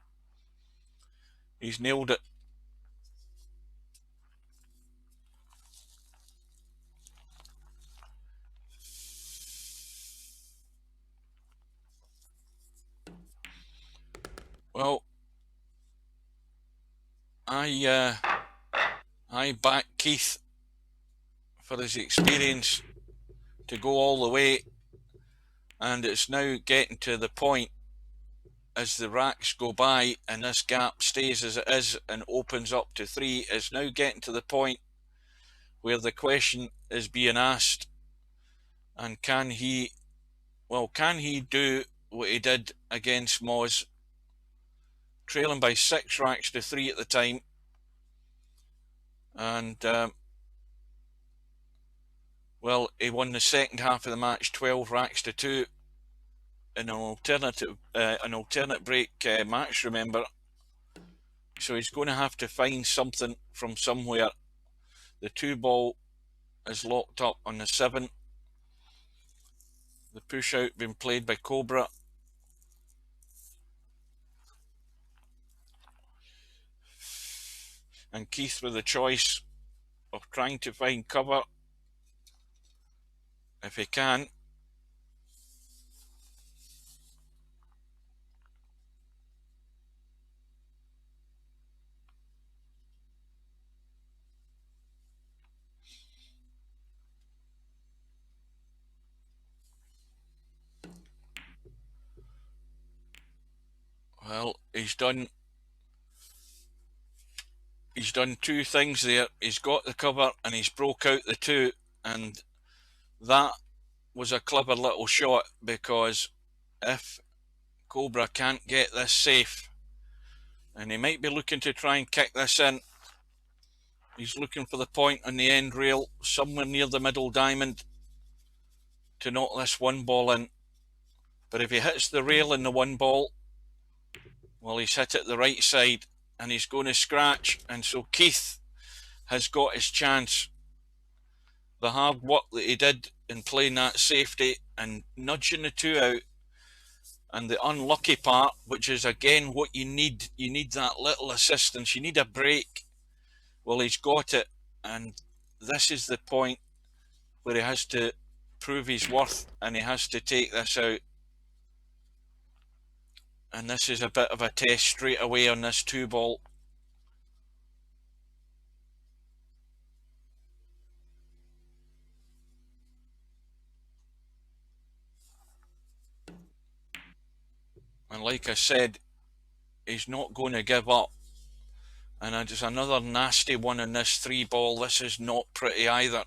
he's nailed it. Well, I back Keith for his experience to go all the way, and it's now getting to the point as the racks go by and this gap stays as it is and opens up to 3. It's now getting to the point where the question is being asked, and can he do what he did against Moz, trailing by 6 racks to 3 at the time, and well, he won the second half of the match 12 racks to 2 in an alternate break match, remember. So he's going to have to find something from somewhere. The 2 ball is locked up on the 7. The push out being played by Cobra. And Keith with the choice of trying to find cover if he can. Well, he's done 2 things there. He's got the cover and he's broke out the 2, and that was a clever little shot, because if Cobra can't get this safe, and he might be looking to try and kick this in, he's looking for the point on the end rail somewhere near the middle diamond to knock this 1 ball in. But if he hits the rail in the 1 ball, well, he's hit it the right side and he's going to scratch, and so Keith has got his chance. The hard work that he did in playing that safety and nudging the 2 out, and the unlucky part, which is again what you need that little assistance, you need a break. Well, he's got it, and this is the point where he has to prove his worth and he has to take this out. And this is a bit of a test straight away on this 2 ball. And like I said, he's not going to give up. And just another nasty one in this 3-ball. This is not pretty either.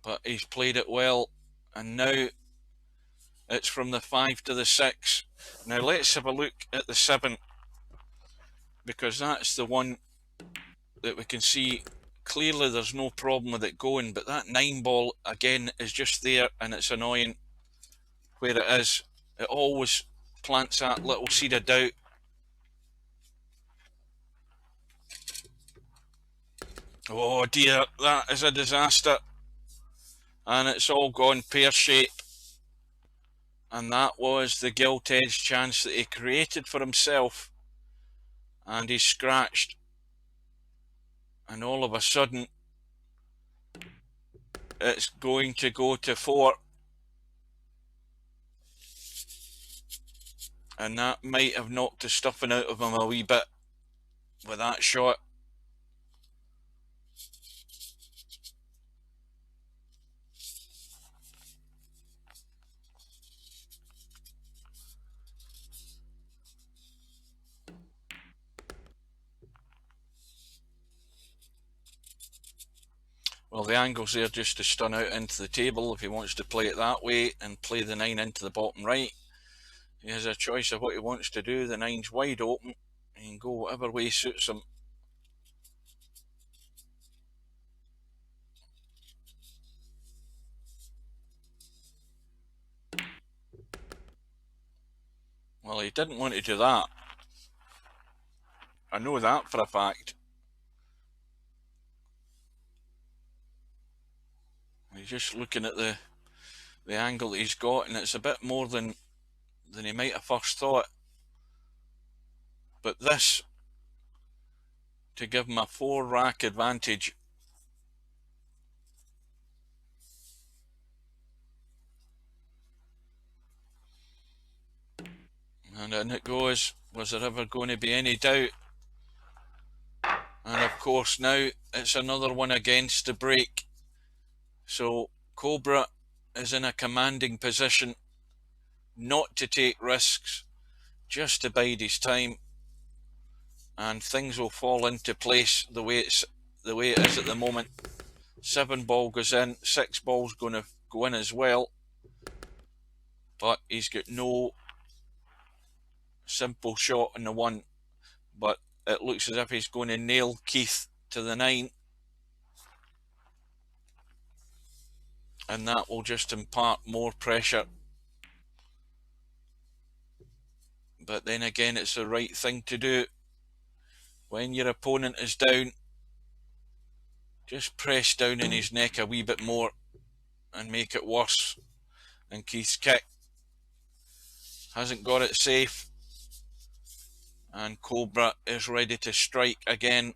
But he's played it well. And now it's from the 5 to the 6. Now let's have a look at the 7, because that's the one that we can see clearly there's no problem with it going, but that 9 ball again is just there, and it's annoying where it is. It always plants that little seed of doubt. Oh dear, that is a disaster. And it's all gone pear-shaped. And that was the gilt-edged chance that he created for himself. And he's scratched. And all of a sudden, it's going to go to 4. And that might have knocked the stuffing out of him a wee bit with that shot. Well, the angle's there just to stun out into the table if he wants to play it that way and play the 9 into the bottom right. He has a choice of what he wants to do. The 9's wide open. He can go whatever way suits him. Well, he didn't want to do that. I know that for a fact. He's just looking at the angle that he's got, and it's a bit more than he might have first thought. But this, to give him a 4-rack advantage. And in it goes. Was there ever going to be any doubt? And of course now it's another one against the break. So Cobra is in a commanding position not to take risks, just to bide his time, and things will fall into place the way it is at the moment. 7 ball goes in, 6 ball's going to go in as well, but he's got no simple shot in the 1. But it looks as if he's going to nail Keith to the 9, and that will just impart more pressure. But then again, it's the right thing to do. When your opponent is down, just press down in his neck a wee bit more and make it worse. And Keith's kick hasn't got it safe, and Cobra is ready to strike again.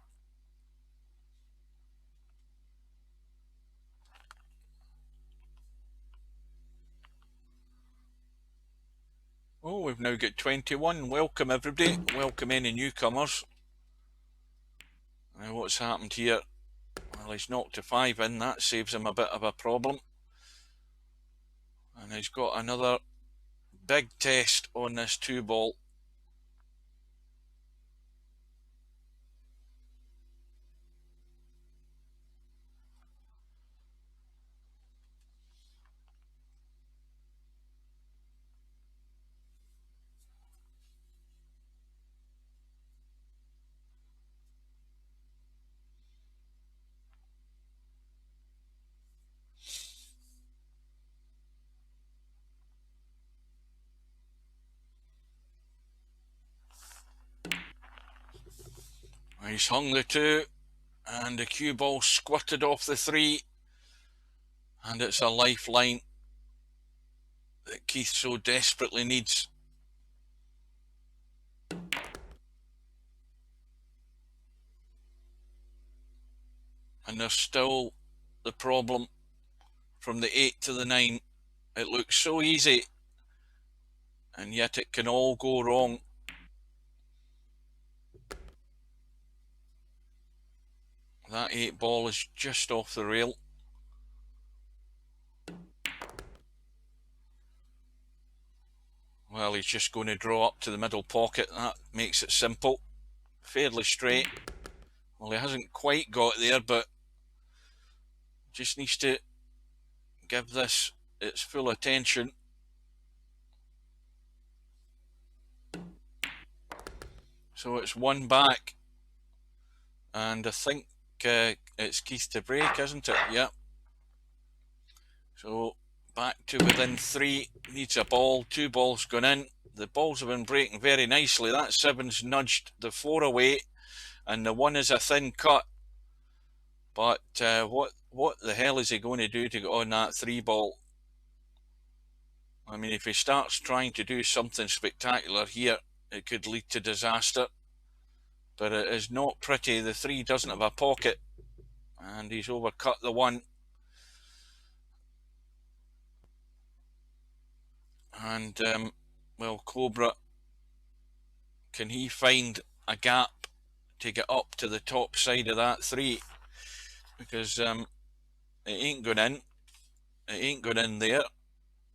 Oh, we've now got 21. Welcome everybody. Welcome any newcomers. Now what's happened here? Well, he's knocked a 5 in. That saves him a bit of a problem. And he's got another big test on this 2 ball. He's hung the 2, and the cue ball squirted off the 3, and it's a lifeline that Keith so desperately needs. And there's still the problem from the 8 to the 9. It looks so easy, and yet it can all go wrong. That 8 ball is just off the rail. he's just going to draw up to the middle pocket. That makes it simple, fairly straight. Well, he hasn't quite got there, but just needs to give this its full attention. So it's one back, and I think it's Keith to break, isn't it? Yep. So back to within 3, needs a ball, 2 balls gone in. The balls have been breaking very nicely. That 7's nudged the 4 away, and the 1 is a thin cut. But what the hell is he going to do to get on that 3 ball? I mean, if he starts trying to do something spectacular here, it could lead to disaster. But it is not pretty. The 3 doesn't have a pocket, and he's overcut the 1. And well, Cobra, can he find a gap to get up to the top side of that 3? Because it ain't going in. It ain't going in there.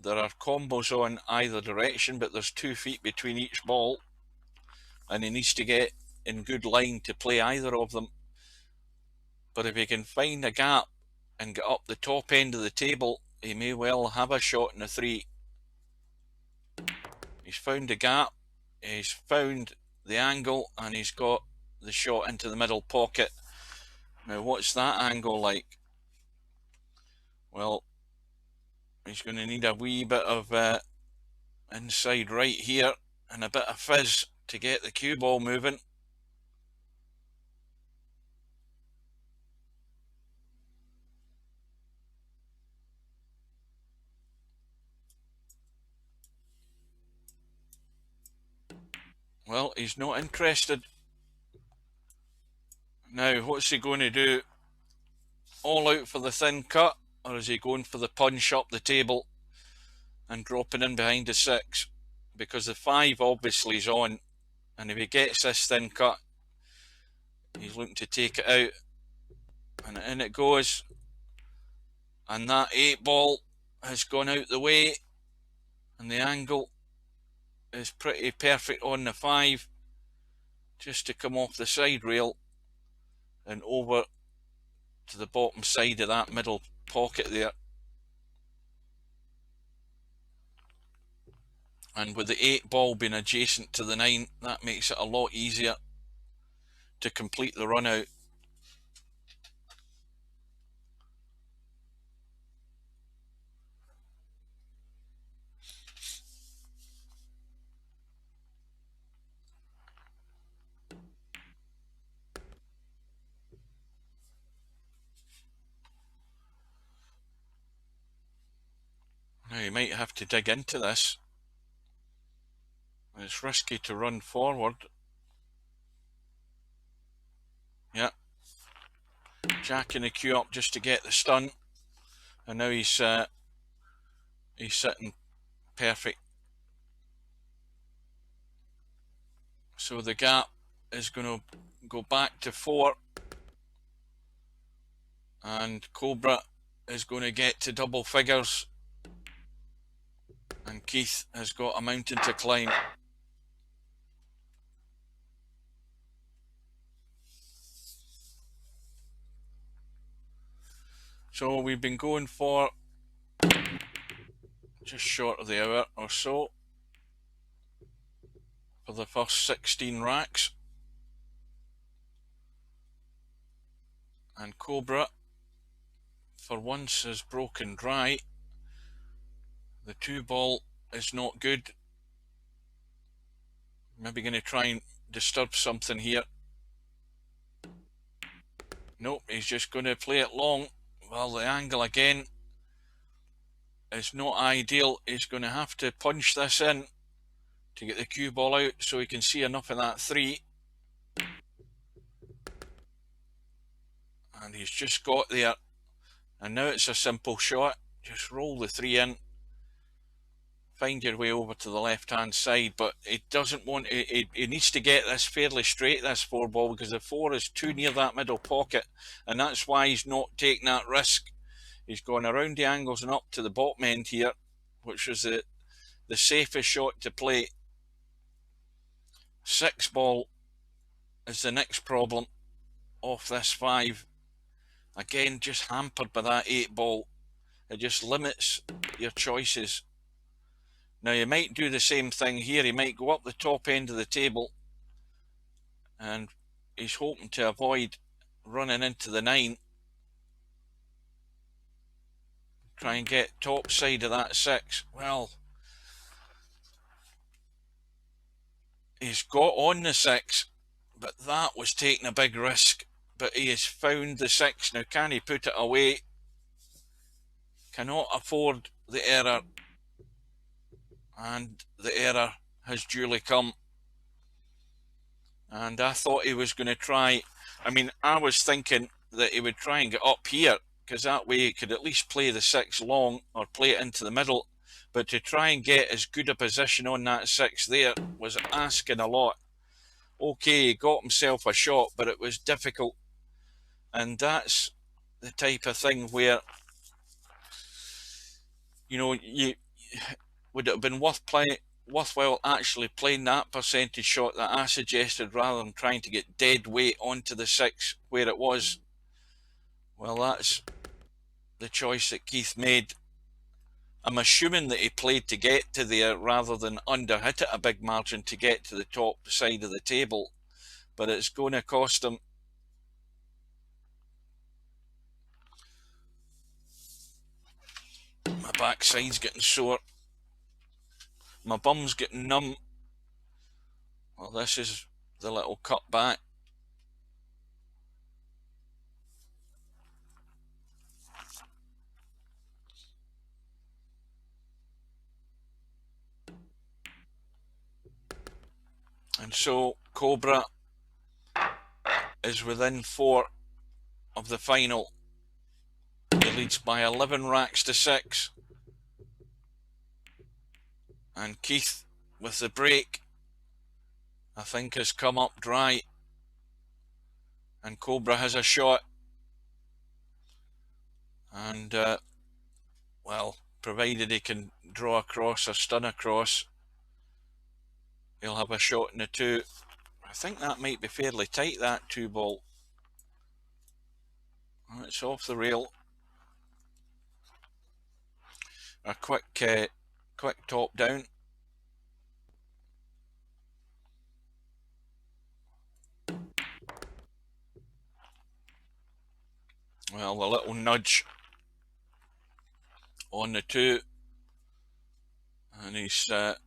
There are combos on either direction, but there's 2 feet between each ball, and he needs to get in good line to play either of them. But if he can find a gap and get up the top end of the table, he may well have a shot in a 3. He's found a gap, he's found the angle, and he's got the shot into the middle pocket. Now, what's that angle like? Well, he's going to need a wee bit of inside right here and a bit of fizz to get the cue ball moving. Well, he's not interested. Now, what's he going to do? All out for the thin cut, or is he going for the punch up the table and dropping in behind the 6? Because the 5 obviously is on, and if he gets this thin cut, he's looking to take it out, and in it goes, and that 8 ball has gone out the way, and the angle is pretty perfect on the 5, just to come off the side rail and over to the bottom side of that middle pocket there. And with the 8 ball being adjacent to the 9, that makes it a lot easier to complete the run out. Now you might have to dig into this. It's risky to run forward. Yeah. Jacking the cue up just to get the stun. And now he's sitting perfect. So the gap is going to go back to 4. And Cobra is going to get to double figures. And Keith has got a mountain to climb. So we've been going for just short of the hour or so for the first 16 racks. And Cobra, for once, has broken dry. The 2 ball is not good. Maybe going to try and disturb something here. Nope, he's just going to play it long. Well, the angle again is not ideal. He's going to have to punch this in to get the cue ball out so he can see enough of that 3. And he's just got there. And now it's a simple shot. Just roll the 3 in. Find your way over to the left-hand side, but it doesn't want. It needs to get this fairly straight, this 4 ball, because the 4 is too near that middle pocket, and that's why he's not taking that risk. He's gone around the angles and up to the bottom end here, which was the safest shot to play. 6 ball is the next problem off this 5. Again, just hampered by that 8 ball. It just limits your choices. Now you might do the same thing here. He might go up the top end of the table, and he's hoping to avoid running into the 9. Try and get top side of that 6. Well, he's got on the 6, but that was taking a big risk. But he has found the 6. Now can he put it away? Cannot afford the error, and the error has duly come. And I thought he was going to try, I mean, I was thinking that he would try and get up here, because that way he could at least play the 6 long or play it into the middle. But to try and get as good a position on that 6 there was asking a lot. Okay, he got himself a shot, but it was difficult. And that's the type of thing where, you know, would it have been worthwhile actually playing that percentage shot that I suggested, rather than trying to get dead weight onto the 6 where it was? Well, that's the choice that Keith made. I'm assuming that he played to get to there rather than underhit it a big margin to get to the top side of the table, but it's going to cost him. My backside's getting sore. My bum's getting numb. Well, this is the little cut back. And so Cobra is within 4 of the final. He leads by 11 racks to 6. And Keith, with the break, I think has come up dry. And Cobra has a shot. And, well, provided he can draw across or stun across, he'll have a shot in the 2. I think that might be fairly tight, that 2 ball. Well, it's off the rail. A quick top down. Well, the little nudge on the 2, and he's got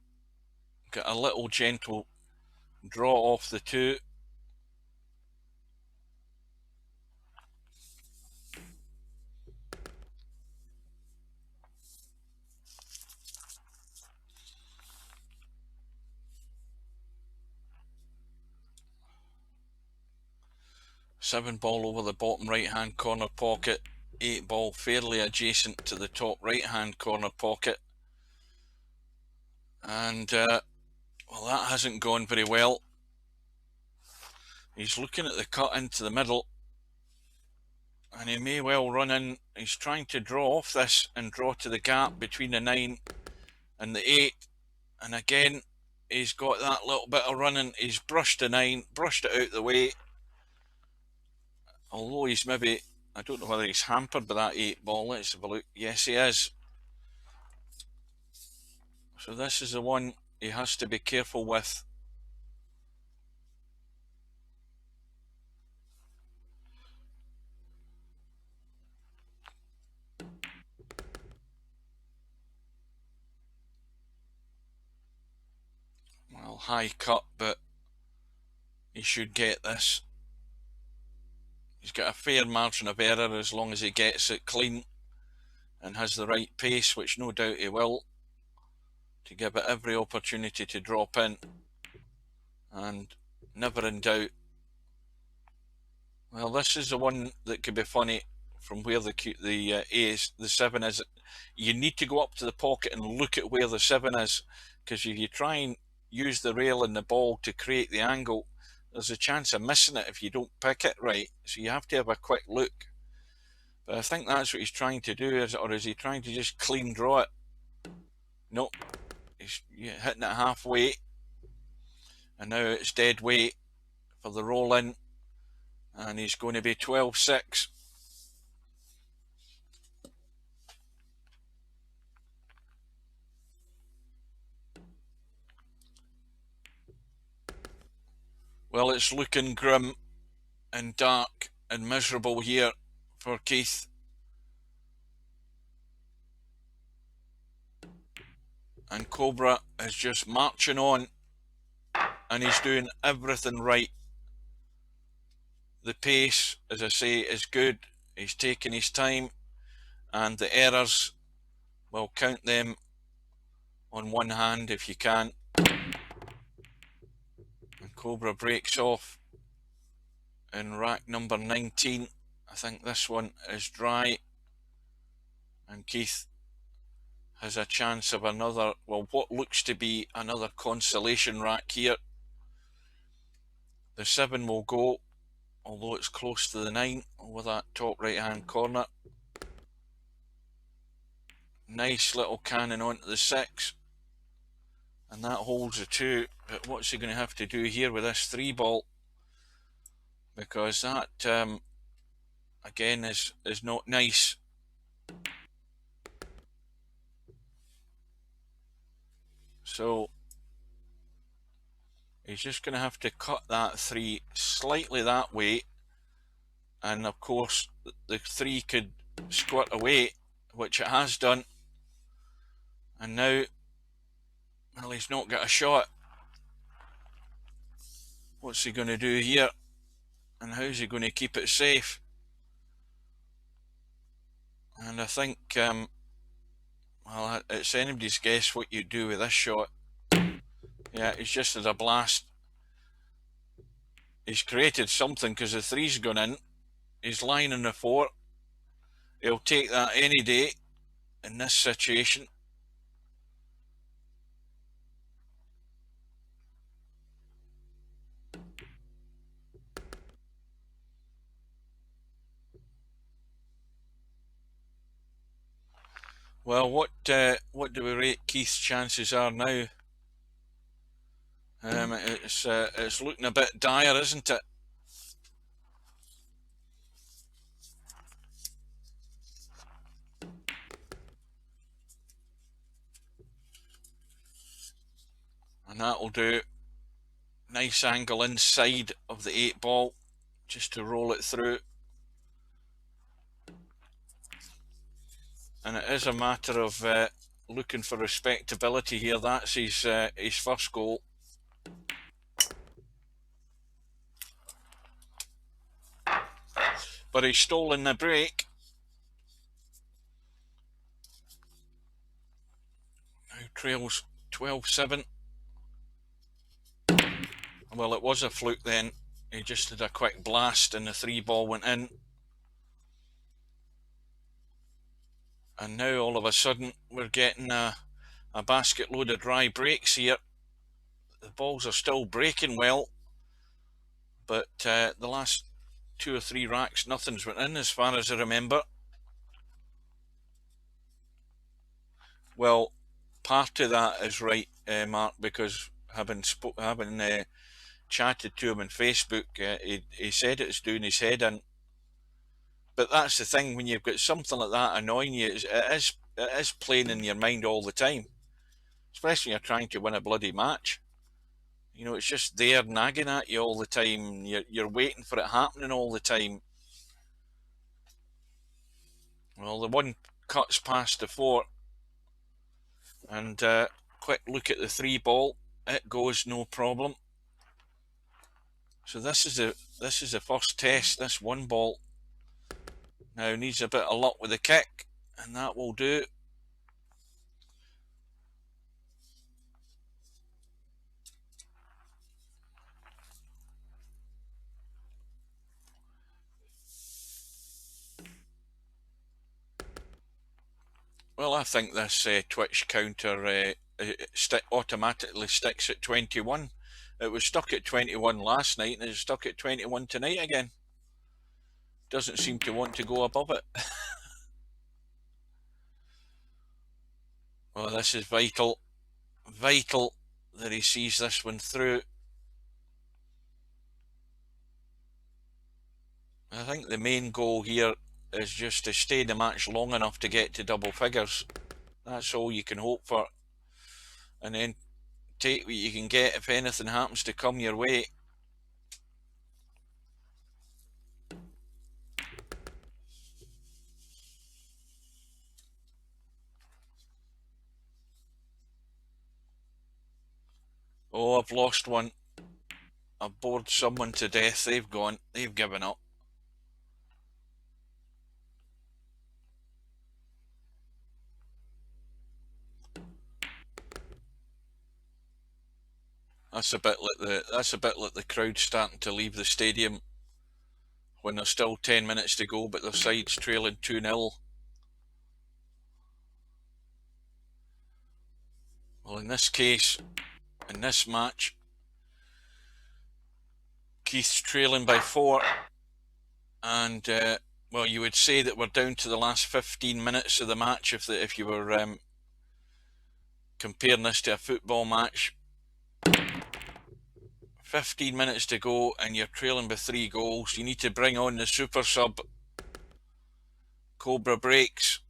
a little gentle draw off the 2. Seven ball over the bottom right hand corner pocket, 8 ball fairly adjacent to the top right hand corner pocket, and well, that hasn't gone very well. He's looking at the cut into the middle, and he may well run in. He's trying to draw off this and draw to the gap between the 9 and the 8, and again he's got that little bit of running. He's brushed the 9, brushed it out the way, although he's maybe, I don't know whether he's hampered by that 8 ball. Let's have a look. Yes, he is. So this is the one he has to be careful with. Well, high cut, but he should get this. He's got a fair margin of error as long as he gets it clean and has the right pace, which no doubt he will, to give it every opportunity to drop in, and never in doubt. Well, this is the one that could be funny from where the 7 is. You need to go up to the pocket and look at where the 7 is, because if you try and use the rail and the ball to create the angle, there's a chance of missing it if you don't pick it right. So you have to have a quick look. But I think that's what he's trying to do, or is he trying to just clean draw it? Nope. He's hitting it halfway. And now it's dead weight for the roll in, and he's going to be 12-6. Well, it's looking grim and dark and miserable here for Keith. And Cobra is just marching on, and he's doing everything right. The pace, as I say, is good. He's taking his time, and the errors, well, count them on one hand if you can. And Cobra breaks off in rack number 19. I think this one is dry, and Keith has a chance of another, well, what looks to be another consolation rack here. The 7 will go, although it's close to the 9 over that top right hand corner. Nice little cannon onto the 6, and that holds the 2. But what's he going to have to do here with this 3 ball? Because that again is not nice. So he's just going to have to cut that 3 slightly that way, and of course the 3 could squirt away, which it has done. And now, well, he's not got a shot. What's he going to do here, and how's he going to keep it safe? And I think, well, it's anybody's guess what you do with this shot. Yeah, he's just had a blast. He's created something because the 3's gone in. He's lying in the 4. He'll take that any day in this situation. Well, what do we rate Keith's chances are now? It's looking a bit dire, isn't it? And that'll do. Nice angle inside of the 8 ball, just to roll it through. And it is a matter of looking for respectability here. That's his first goal. But he's stolen the break. Now trails 12-7. Well, it was a fluke then. He just did a quick blast and the 3 ball went in. And now all of a sudden we're getting a basket load of dry breaks here. The balls are still breaking well, but the last 2 or 3 racks, nothing's went in as far as I remember. Well, part of that is right, Mark, because having chatted to him on Facebook, he said it's doing his head in. But that's the thing, when you've got something like that annoying you, it is playing in your mind all the time, especially when you're trying to win a bloody match. You know, it's just there nagging at you all the time. You're waiting for it happening all the time. Well, the 1 cuts past the 4, and quick look at the 3 ball. It goes no problem. So this is the first test. This 1 ball now needs a bit of luck with the kick, and that will do. Well, I think this Twitch counter automatically sticks at 21. It was stuck at 21 last night, and it's stuck at 21 tonight again. Doesn't seem to want to go above it. Well, this is vital that he sees this one through. I think the main goal here is just to stay in the match long enough to get to double figures. That's all you can hope for. And then take what you can get if anything happens to come your way. Oh, I've lost one. I've bored someone to death. They've gone. They've given up. That's a bit like the crowd starting to leave the stadium when there's still 10 minutes to go, but their side's trailing 2-0. Well, in this case, in this match, Keith's trailing by 4, and well, you would say that we're down to the last 15 minutes of the match if you were comparing this to a football match. 15 minutes to go and you're trailing by 3 goals. You need to bring on the super sub. Cobra breaks,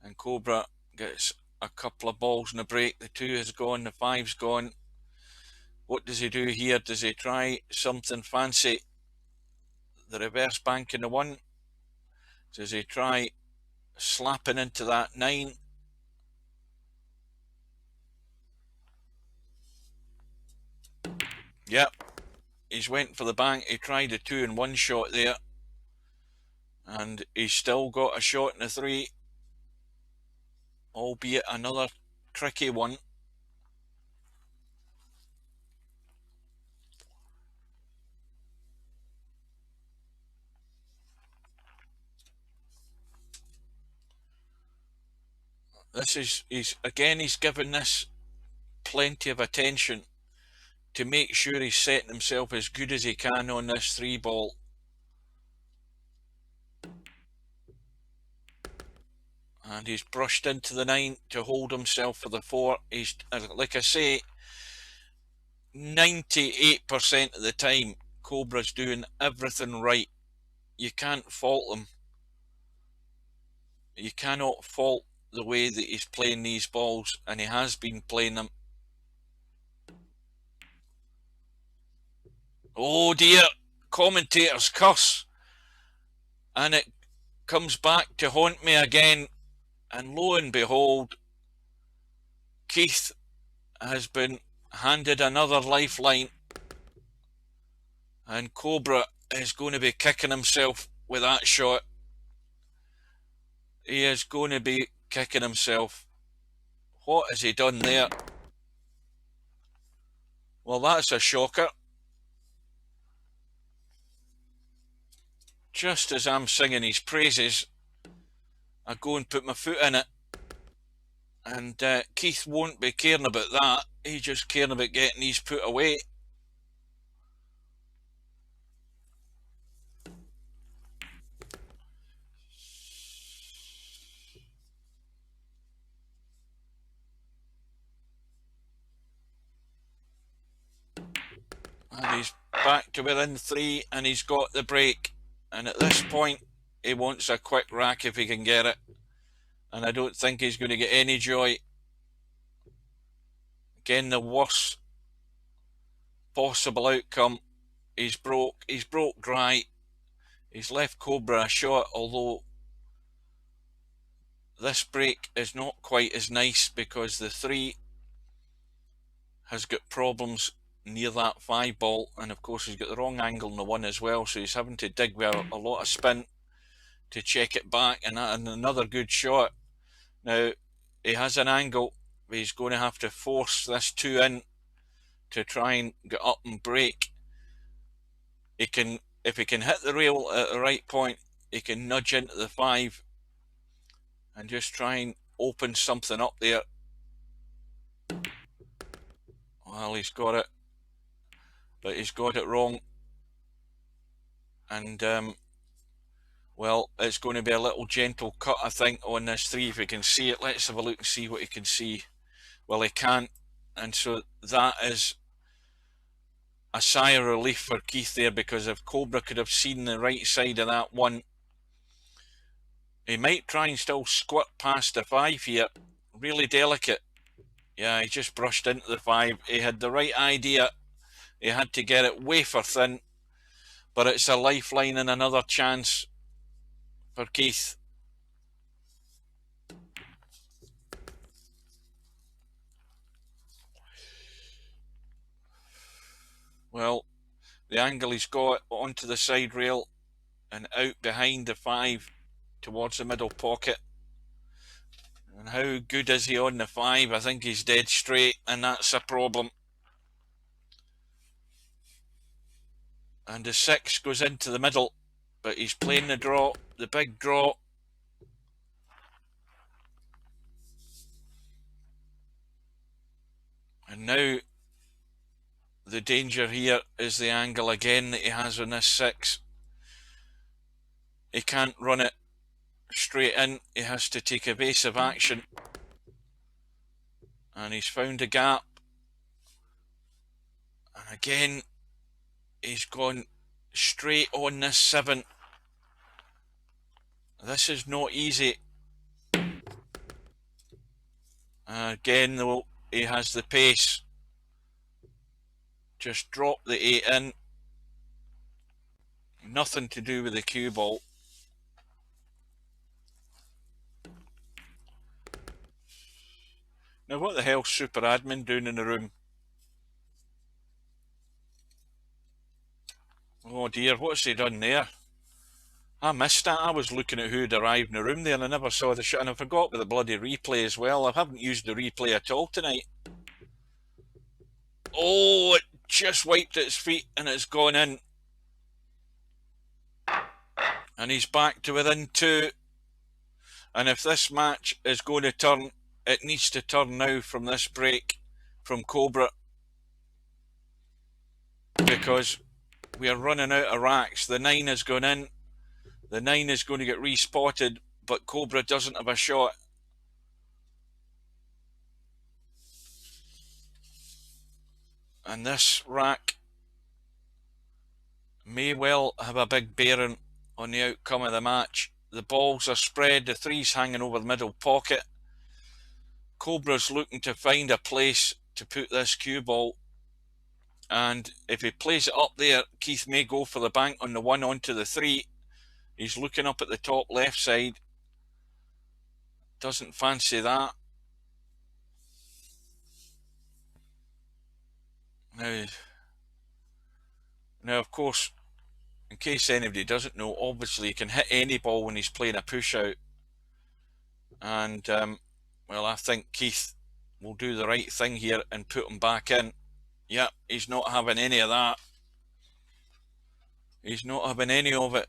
and Cobra gets a couple of balls in the break. The 2 has gone, the 5's gone. What does he do here? Does he try something fancy? The reverse bank in the 1. Does he try slapping into that 9? Yep, he's went for the bank. He tried a 2-in-1 shot there, and he's still got a shot in the 3, albeit another tricky one. He's given this plenty of attention to make sure he's setting himself as good as he can on this 3 ball. And he's brushed into the 9 to hold himself for the 4. He's, like I say, 98% of the time, Cobra's doing everything right. You can't fault him. You cannot fault the way that he's playing these balls, and he has been playing them. Oh dear, commentators curse, and it comes back to haunt me again, and lo and behold, Keith has been handed another lifeline, and Cobra is going to be kicking himself with that shot. He is going to be kicking himself. What has he done there? Well, that's a shocker. Just as I'm singing his praises, I go and put my foot in it. And Keith won't be caring about that. He's just caring about getting his put away. And he's back to within 3, and he's got the break. And at this point, he wants a quick rack if he can get it. And I don't think he's going to get any joy. Again, the worst possible outcome. He's broke dry. He's left Cobra a shot, although this break is not quite as nice because the 3 has got problems near that 5 ball, and of course he's got the wrong angle in the 1 as well, so he's having to dig with a lot of spin to check it back, and another good shot. Now he has an angle, but he's going to have to force this 2 in to try and get up and break. If he can hit the rail at the right point, he can nudge into the 5 and just try and open something up there. Well, he's got it, but he's got it wrong. And well, it's going to be a little gentle cut, I think, on this 3 if he can see it. Let's have a look and see what he can see. Well, he can't, and so that is a sigh of relief for Keith there, because if Cobra could have seen the right side of that one, he might try and still squirt past the 5 here. Really delicate. Yeah, he just brushed into the 5. He had the right idea. He had to get it wafer thin, but it's a lifeline and another chance for Keith. Well, the angle he's got onto the side rail and out behind the 5 towards the middle pocket. And how good is he on the 5? I think he's dead straight, and that's a problem. And the 6 goes into the middle, but he's playing the draw, the big draw. And now the danger here is the angle again that he has on this 6. He can't run it straight in. He has to take evasive action. And he's found a gap. And again, he's gone straight on this 7. This is not easy. Again, though, he has the pace. Just drop the 8 in. Nothing to do with the cue ball. Now, what the hell's Super Admin doing in the room? Oh dear, what's he done there? I missed that. I was looking at who'd arrived in the room there and I never saw the shot, and I forgot about the bloody replay as well. I haven't used the replay at all tonight. Oh, it just wiped its feet and it's gone in. And he's back to within 2. And if this match is going to turn, it needs to turn now from this break from Cobra, because we are running out of racks. The 9 has gone in. The 9 is going to get respotted, but Cobra doesn't have a shot. And this rack may well have a big bearing on the outcome of the match. The balls are spread, the 3's hanging over the middle pocket. Cobra's looking to find a place to put this cue ball, and if he plays it up there, Keith may go for the bank on the 1 onto the 3. He's looking up at the top left side. Doesn't fancy that. Now, of course, in case anybody doesn't know, obviously you can hit any ball when he's playing a push out. And, well, I think Keith will do the right thing here and put him back in. Yep, he's not having any of that. He's not having any of it.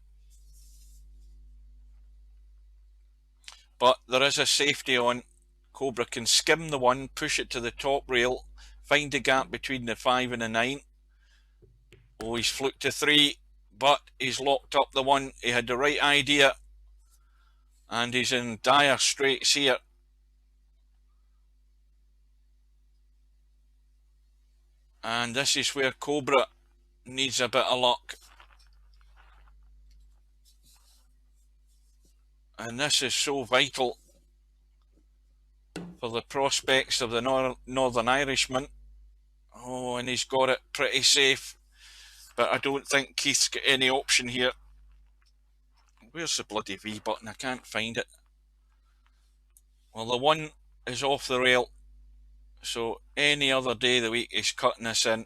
But there is a safety on. Cobra can skim the 1, push it to the top rail, find a gap between the 5 and the 9. Oh, he's fluked to 3, but he's locked up the 1. He had the right idea, and he's in dire straits here. And this is where Cobra needs a bit of luck. And this is so vital for the prospects of the Northern Irishman. Oh, and he's got it pretty safe. But I don't think Keith's got any option here. Where's the bloody V button? I can't find it. Well, the 1 is off the rail. So any other day of the week he's cutting this in.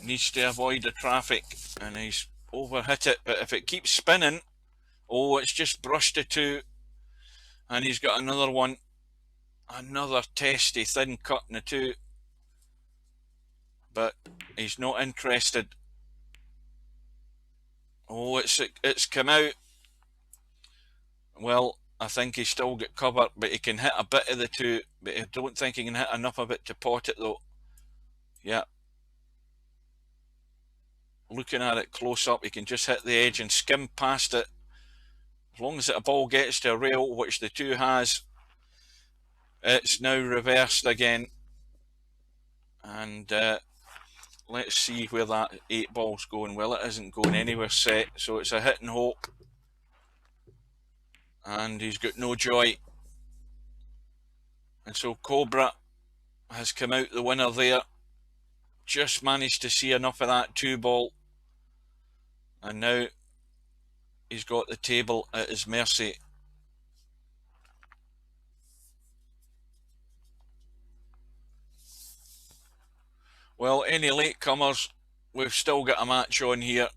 Needs to avoid the traffic, and he's overhit it. But if it keeps spinning, oh, it's just brushed the 2, and he's got another 1. Another testy thin cut in the 2. But he's not interested. Oh, it's come out. Well, I think he's still got cover, but he can hit a bit of the 2, but I don't think he can hit enough of it to pot it though. Yeah. Looking at it close up, he can just hit the edge and skim past it. As long as the ball gets to a rail, which the 2 has, It's now reversed again. And let's see where that 8 ball's going. Well, it isn't going anywhere set, so it's a hit and hope. And he's got no joy. And so Cobra has come out the winner there. Just managed to see enough of that 2 ball. And now he's got the table at his mercy. Well, any latecomers, we've still got a match on here.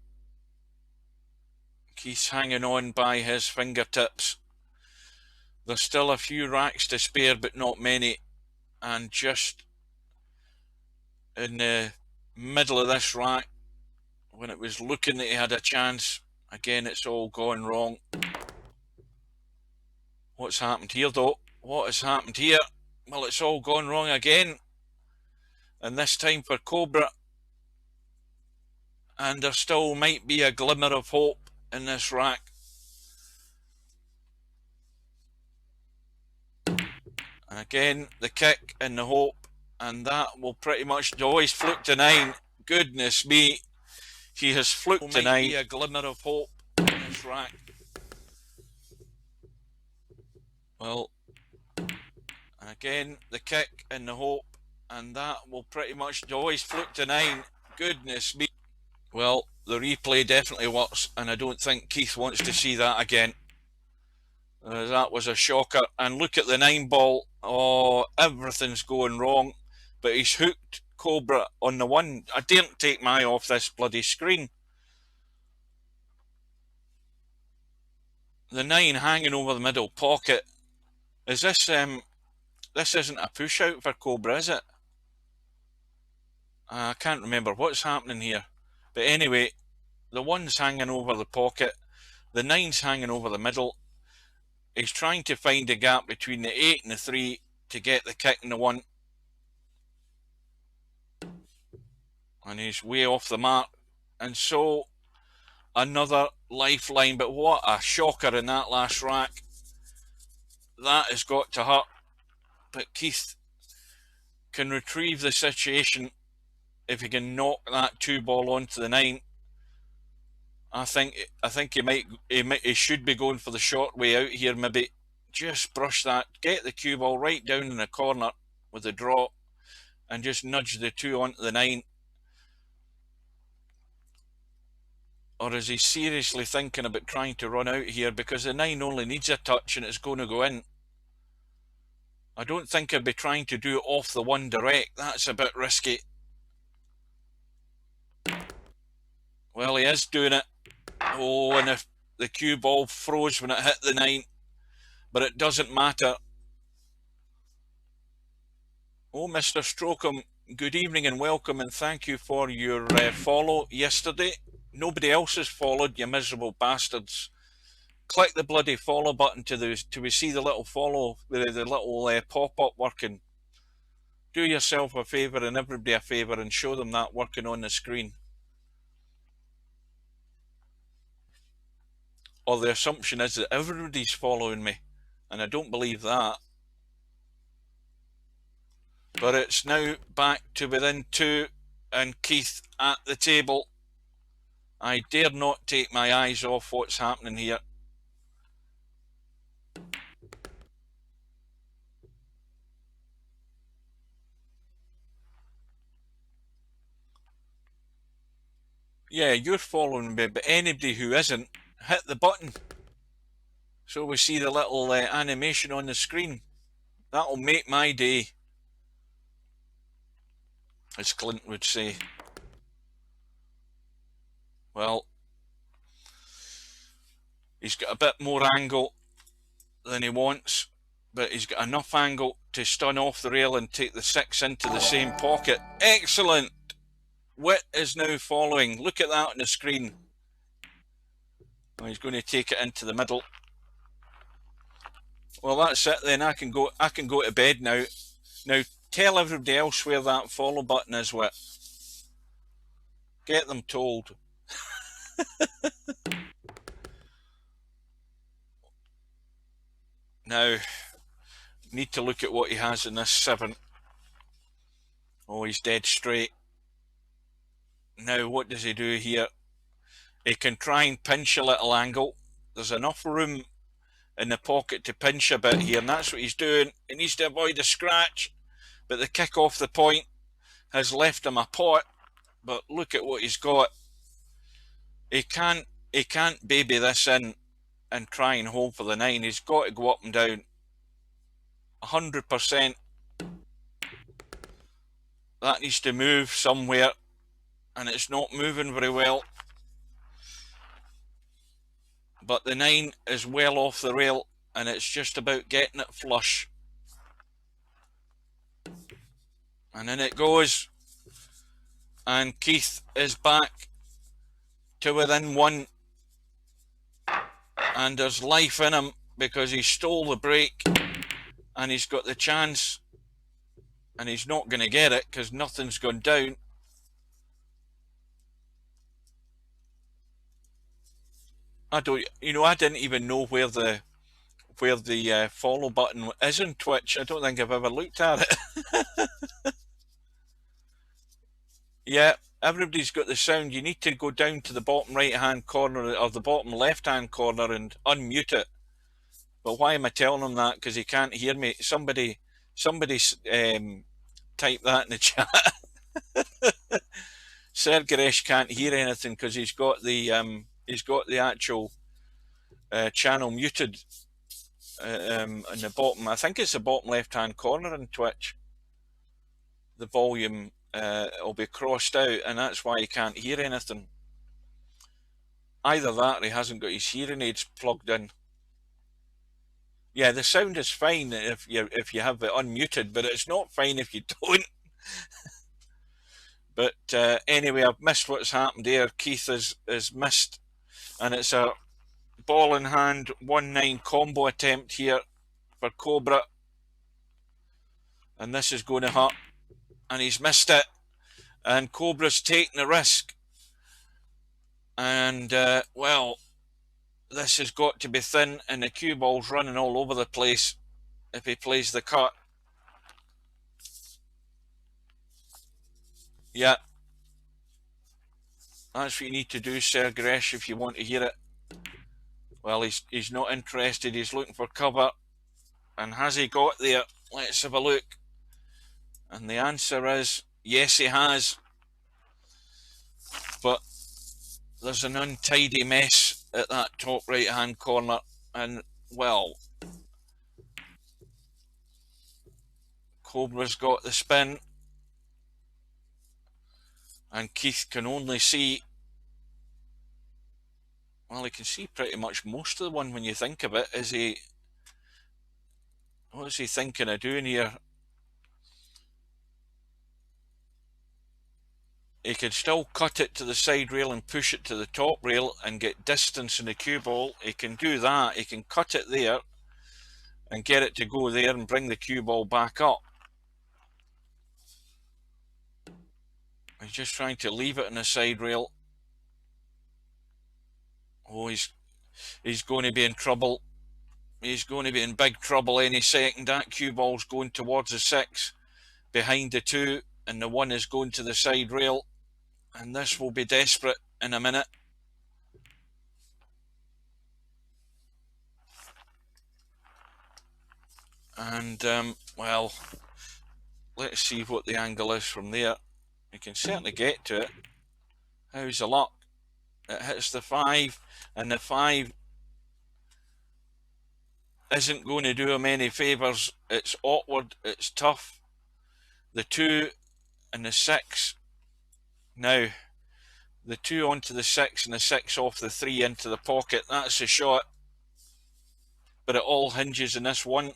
Keith's hanging on by his fingertips. There's still a few racks to spare, but not many. And just in the middle of this rack, when it was looking that he had a chance, again, it's all gone wrong. What's happened here, though? What has happened here? Well, it's all gone wrong again. And this time for Cobra. And there still might be a glimmer of hope in this rack. And again, the kick and the hope. And that will pretty much always fluke to 9. Goodness me. He has fluked to 9. Might be a glimmer of hope in this rack. Well, and again, the kick and the hope. And that will pretty much always fluke to 9. Goodness me. Well, the replay definitely works, and I don't think Keith wants to see that again. That was a shocker. And look at the 9 ball. Oh, everything's going wrong. But he's hooked Cobra on the 1. I daren't take my eye off this bloody screen. The 9 hanging over the middle pocket. Is this, this isn't a push out for Cobra, is it? I can't remember what's happening here. But anyway, the 1's hanging over the pocket. The 9's hanging over the middle. He's trying to find a gap between the 8 and the 3 to get the kick in the 1. And he's way off the mark. And so, another lifeline. But what a shocker in that last rack. That has got to hurt. But Keith can retrieve the situation if he can knock that 2 ball onto the 9. I think he should be going for the short way out here. Maybe just brush that, get the cue ball right down in the corner with the draw, and just nudge the 2 onto the 9. Or is he seriously thinking about trying to run out here, because the 9 only needs a touch and it's going to go in? I don't think he'd be trying to do off the 1 direct. That's a bit risky. Well, he is doing it. Oh, and if the cue ball froze when it hit the 9, but it doesn't matter. Oh, Mr. Strocum, good evening and welcome, and thank you for your follow yesterday. Nobody else has followed, you miserable bastards. Click the bloody follow button till we see the little follow, the little pop-up working. Do yourself a favour and everybody a favour and show them that working on the screen. Or the assumption is that everybody's following me, and I don't believe that. But it's now back to within 2, and Keith at the table. I dare not take my eyes off what's happening here. Yeah, you're following me, but anybody who isn't, hit the button so we see the little animation on the screen. That'll make my day, as Clint would say. Well, he's got a bit more angle than he wants, but he's got enough angle to stun off the rail and take the 6 into the same pocket. Excellent! Wit is now following. Look at that on the screen. Well, he's going to take it into the middle. Well, that's it then. I can go to bed now. Now tell everybody else where that follow button is, Wit. Get them told. Need to look at what he has in this 7. Oh, he's dead straight. Now, what does he do here? He can try and pinch a little angle. There's enough room in the pocket to pinch a bit here, and that's what he's doing. He needs to avoid a scratch, but the kick off the point has left him a pot. But look at what he's got. He can't baby this in and try and hold for the 9. He's got to go up and down 100%. That needs to move somewhere, and it's not moving very well. But the 9 is well off the rail, and it's just about getting it flush. And in it goes, and Keith is back to within 1, and there's life in him because he stole the break, and he's got the chance, and he's not going to get it because nothing's gone down. I didn't even know where the follow button is in Twitch. I don't think I've ever looked at it. Yeah, everybody's got the sound. You need to go down to the bottom right hand corner or the bottom left hand corner and unmute it. But why am I telling him that? Because he can't hear me. Somebody type that in the chat. Sergeresh can't hear anything because he's got the actual channel muted in the bottom. I think it's the bottom left hand corner in Twitch. The volume will be crossed out, and that's why he can't hear anything. Either that or he hasn't got his hearing aids plugged in. Yeah, the sound is fine if you have it unmuted, but it's not fine if you don't. But anyway, I've missed what's happened there. Keith has missed, and it's a ball in hand 1-9 combo attempt here for Cobra, and this is going to hurt, and he's missed it, and Cobra's taking the risk, and well, this has got to be thin, and the cue ball's running all over the place if he plays the cut. Yeah, that's what you need to do, Sergeresh, if you want to hear it. Well, he's not interested. He's looking for cover, and has he got there? Let's have a look. And the answer is yes, he has. But there's an untidy mess at that top right hand corner, and well, Cobra's got the spin, and Keith can only see, well, he can see pretty much most of the one when you think of it. What is he thinking of doing here? He could still cut it to the side rail and push it to the top rail and get distance in the cue ball. He can do that. He can cut it there and get it to go there and bring the cue ball back up. He's just trying to leave it in the side rail. Oh, he's going to be in trouble. He's going to be in big trouble any second. That cue ball's going towards the 6 behind the 2, and the 1 is going to the side rail, and this will be desperate in a minute. And well, let's see what the angle is from there. You can certainly get to it. How's the luck? It hits the 5, and the 5 isn't going to do him any favours. It's awkward, it's tough. The 2 and the 6. Now, the 2 onto the 6 and the 6 off the 3 into the pocket. That's a shot. But it all hinges on this 1.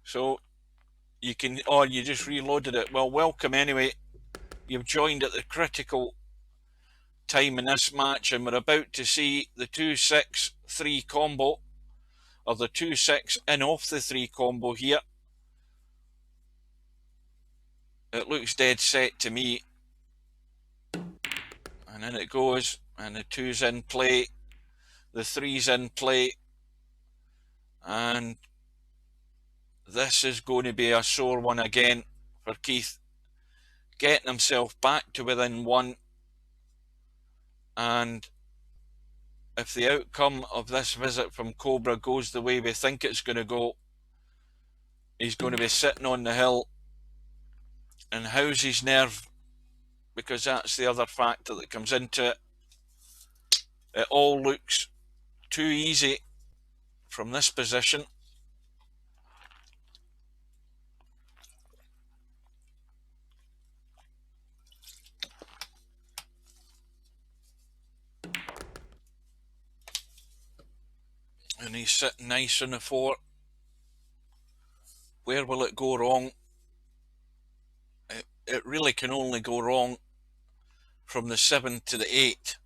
So, you can, oh, you just reloaded it. Well, welcome anyway. You've joined at the critical time in this match, and we're about to see the 2-6-3 combo, or the 2-6 in off the 3 combo here. It looks dead set to me. And in it goes, and the 2's in play, the 3's in play, and This is going to be a sore one again for Keith, getting himself back to within one. And if the outcome of this visit from Cobra goes the way we think it's going to go, he's going to be sitting on the hill. And how's his nerve? Because that's the other factor that comes into it. It all looks too easy from this position. And he's sitting nice on the 4. Where will it go wrong? It really can only go wrong from the 7 to the 8.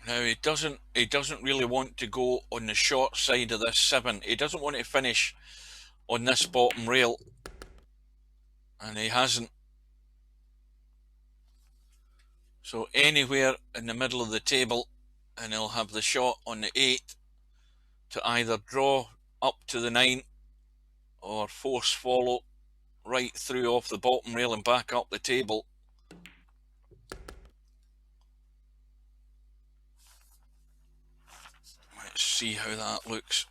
Now he doesn't really want to go on the short side of this 7. He doesn't want to finish on this bottom rail, and he hasn't. So anywhere in the middle of the table, and he'll have the shot on the 8 to either draw up to the 9 or force follow right through off the bottom rail and back up the table. Let's see how that looks.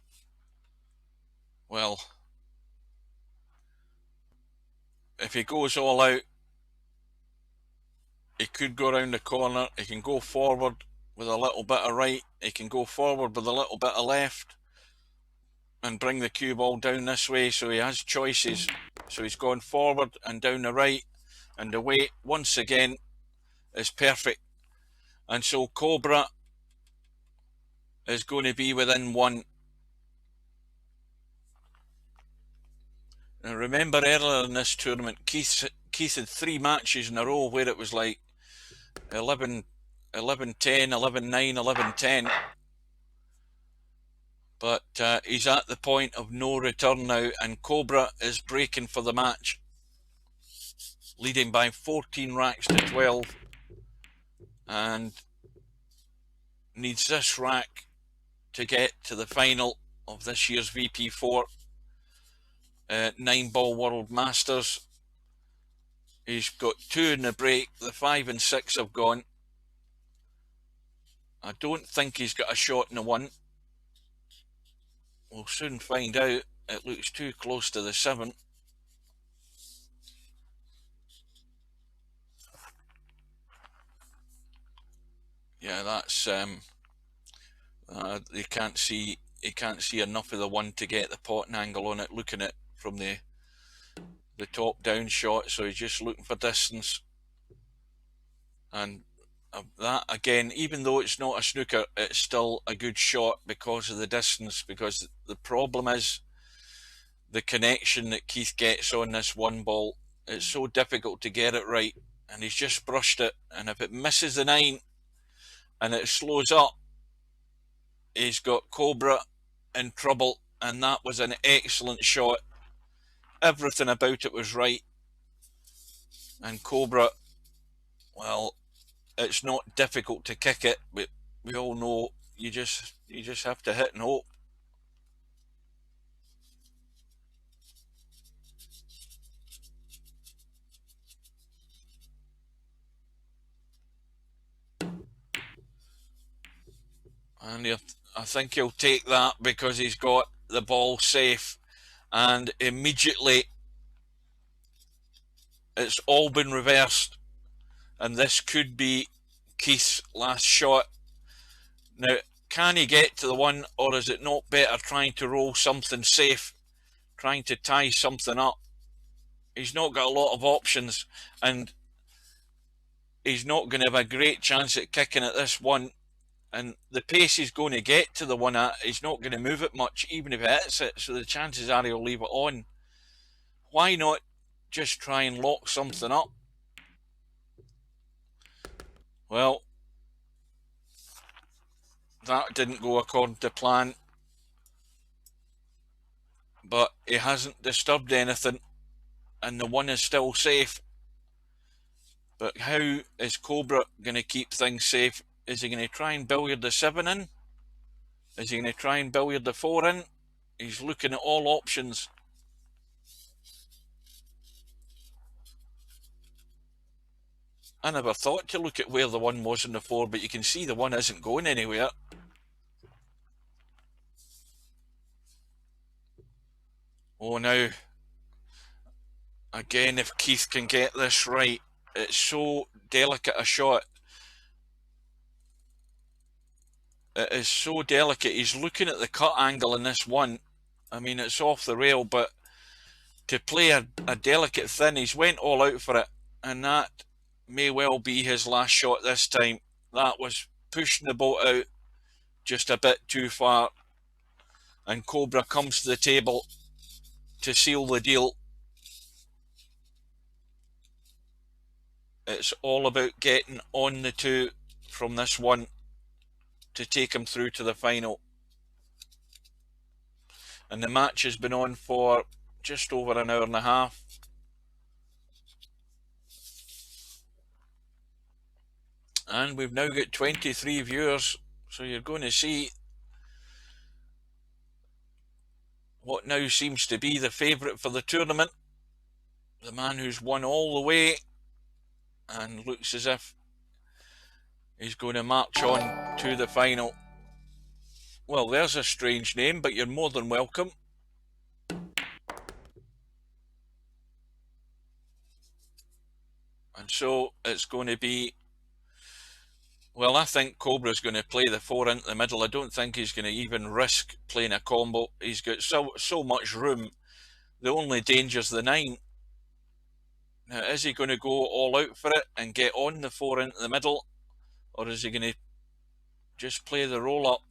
Well, if he goes all out, he could go around the corner. He can go forward with a little bit of right. He can go forward with a little bit of left and bring the cue ball down this way. So he has choices. So he's gone forward and down the right, and the weight once again is perfect. And so Cobra is going to be within 1. Now remember, earlier in this tournament, Keith had 3 matches in a row where it was like 11-10, 11-9, 11-10. But he's at the point of no return now, and Cobra is breaking for the match, leading by 14 racks to 12, and needs this rack to get to the final of this year's VP4 9-ball World Masters. He's got 2 in the break. The 5 and 6 have gone. I don't think he's got a shot in the 1. We'll soon find out. It looks too close to the 7. Yeah, that's you can't see enough of the 1 to get the potting angle on it, looking at from the top down shot. So he's just looking for distance, and that again, even though it's not a snooker, it's still a good shot because of the distance. Because the problem is the connection that Keith gets on this 1 ball. It's so difficult to get it right, and he's just brushed it, and if it misses the 9 and it slows up, he's got Cobra in trouble. And that was an excellent shot. Everything about it was right, and Cobra, well, it's not difficult to kick it, but we all know you just have to hit and hope. And I think he'll take that because he's got the ball safe, and immediately it's all been reversed, and this could be Keith's last shot. Now, can he get to the 1, or is it not better trying to roll something safe, trying to tie something up? He's not got a lot of options, and he's not going to have a great chance at kicking at this 1. And the pace he's going to get to the 1 at, he's not going to move it much, even if he hits it. So the chances are he'll leave it on. Why not just try and lock something up? Well, that didn't go according to plan, but he hasn't disturbed anything, and the 1 is still safe. But how is Cobra going to keep things safe? Is he going to try and billiard the 7 in? Is he going to try and billiard the 4 in? He's looking at all options. I never thought to look at where the 1 was in the 4, but you can see the 1 isn't going anywhere. Oh, now, again, if Keith can get this right, it's so delicate a shot. It is so delicate. He's looking at the cut angle in this 1. I mean, it's off the rail, but to play a delicate thin, he's went all out for it, and that may well be his last shot this time. That was pushing the boat out just a bit too far, and Cobra comes to the table to seal the deal. It's all about getting on the 2 from this 1 to take him through to the final. And the match has been on for just over an hour and a half. And we've now got 23 viewers, so you're going to see what now seems to be the favourite for the tournament. The man who's won all the way and looks as if he's going to march on to the final. Well, there's a strange name, but you're more than welcome. And so it's going to be, well, I think Cobra's going to play the 4 into the middle. I don't think he's going to even risk playing a combo. He's got so much room. The only danger's the 9. Now, is he going to go all out for it and get on the 4 into the middle? Or is he going to just play the roll-up?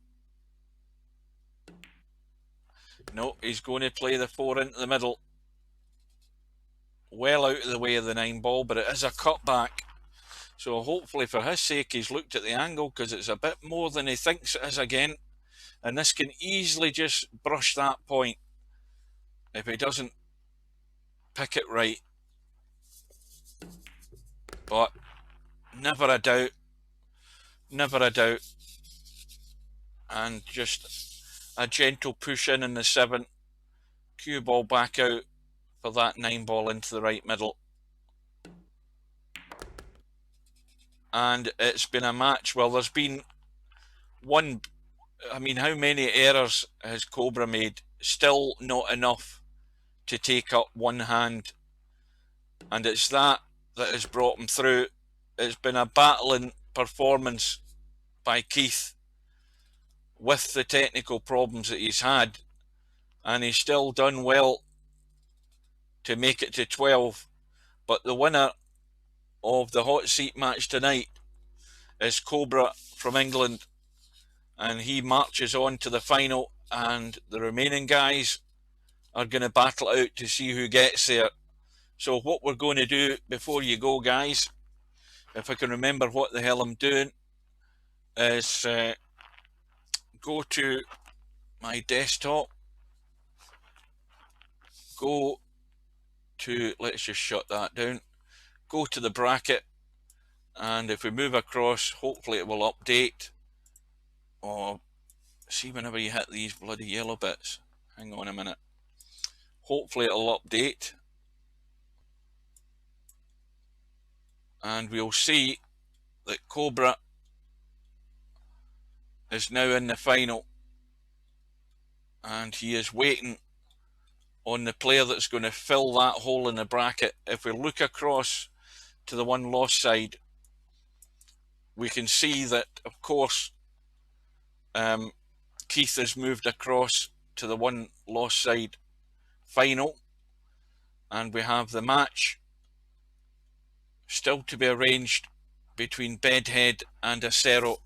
No, he's going to play the 4 into the middle. Well out of the way of the 9 ball, but it is a cutback. So hopefully for his sake he's looked at the angle, because it's a bit more than he thinks it is again. And this can easily just brush that point if he doesn't pick it right. But never a doubt. Never a doubt. And just a gentle push in the 7. Cue ball back out for that 9 ball into the right middle. And it's been a match. Well, there's been one. I mean, how many errors has Cobra made? Still not enough to take up 1 hand. And it's that has brought him through. It's been a battling performance by Keith with the technical problems that he's had. And he's still done well to make it to 12. But the winner of the hot seat match tonight is Cobra from England. And he marches on to the final. And the remaining guys are going to battle it out to see who gets there. So what we're going to do before you go, guys, if I can remember what the hell I'm doing, is go to my desktop, go to, let's just shut that down, go to the bracket, and if we move across, hopefully it will update. Or see, whenever you hit these bloody yellow bits, hang on a minute, hopefully it'll update, and we'll see that Cobra is now in the final, and he is waiting on the player that's going to fill that hole in the bracket. If we look across to the 1 lost side, we can see that, of course, Keith has moved across to the 1 lost side final, and we have the match still to be arranged between Bedhead and Acero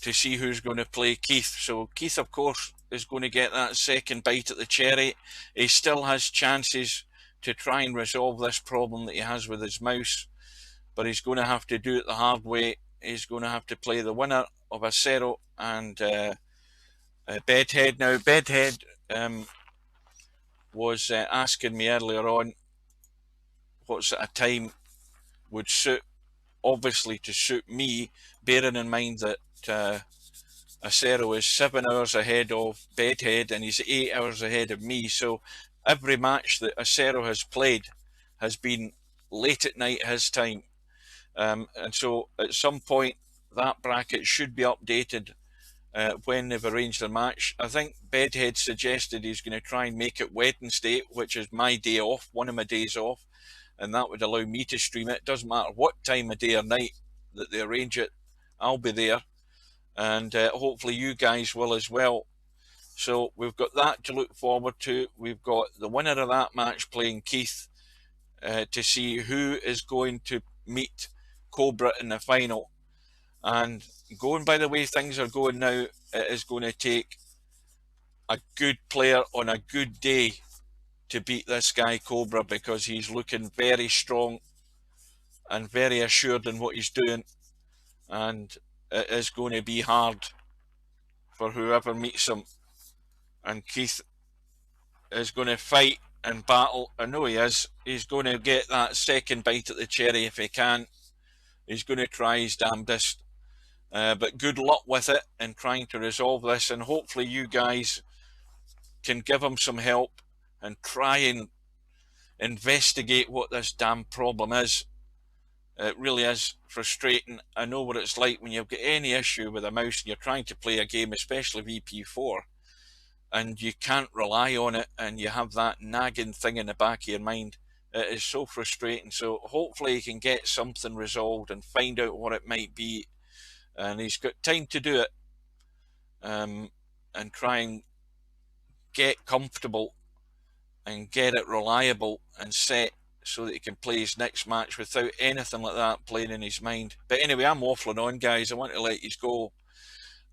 to see who's going to play Keith. So Keith, of course, is going to get that second bite at the cherry. He still has chances to try and resolve this problem that he has with his mouse, but he's going to have to do it the hard way. He's going to have to play the winner of Acero and Bedhead. Now, Bedhead was asking me earlier on what sort of time would suit, obviously to suit me, bearing in mind that Acero is 7 hours ahead of Bedhead and he's 8 hours ahead of me. So every match that Acero has played has been late at night his time. And so at some point that bracket should be updated when they've arranged the match. I think Bedhead suggested he's going to try and make it Wednesday, which is my day off, one of my days off, and that would allow me to stream it. It doesn't matter what time of day or night that they arrange it, I'll be there, and hopefully you guys will as well. So we've got that to look forward to. We've got the winner of that match playing Keith to see who is going to meet Cobra in the final. And going by the way things are going now, it is going to take a good player on a good day to beat this guy Cobra, because he's looking very strong and very assured in what he's doing, and it is going to be hard for whoever meets him. And Keith is going to fight and battle. I know he is. He's going to get that second bite at the cherry if he can. He's going to try his damnedest. But good luck with it in trying to resolve this, and hopefully you guys can give him some help and try and investigate what this damn problem is. It really is frustrating. I know what it's like when you've got any issue with a mouse and you're trying to play a game, especially VP4, and you can't rely on it, and you have that nagging thing in the back of your mind. It is so frustrating. So hopefully he can get something resolved and find out what it might be, and he's got time to do it, and try and get comfortable and get it reliable and set so that he can play his next match without anything like that playing in his mind. But anyway, I'm waffling on, guys. I want to let you go.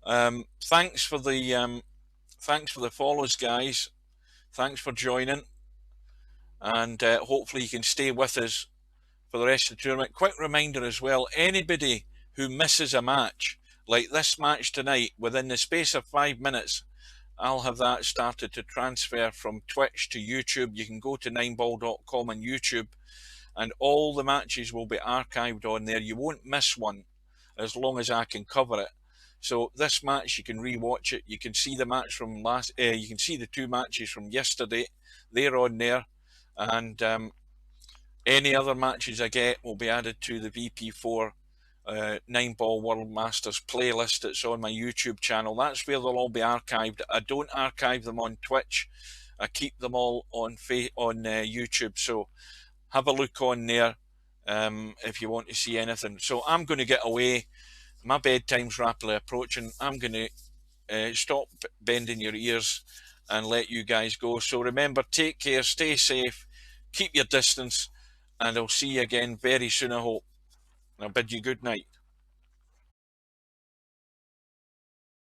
Thanks for the follows, guys. Thanks for joining, and hopefully you can stay with us for the rest of the tournament. Quick reminder as well, anybody who misses a match like this match tonight, within the space of 5 minutes I'll have that started to transfer from Twitch to YouTube. You can go to nineball.com on YouTube, and all the matches will be archived on there. You won't miss one as long as I can cover it. So this match, you can re-watch it. You can see the match from you can see the 2 matches from yesterday. They're on there, and any other matches I get will be added to the VP4 9 Ball World Masters playlist that's on my YouTube channel. That's where they'll all be archived. I don't archive them on Twitch. I keep them all on YouTube. So have a look on there if you want to see anything. So I'm going to get away. My bedtime's rapidly approaching. I'm going to stop bending your ears and let you guys go. So remember, take care, stay safe, keep your distance, and I'll see you again very soon, I hope. And I bid you good night.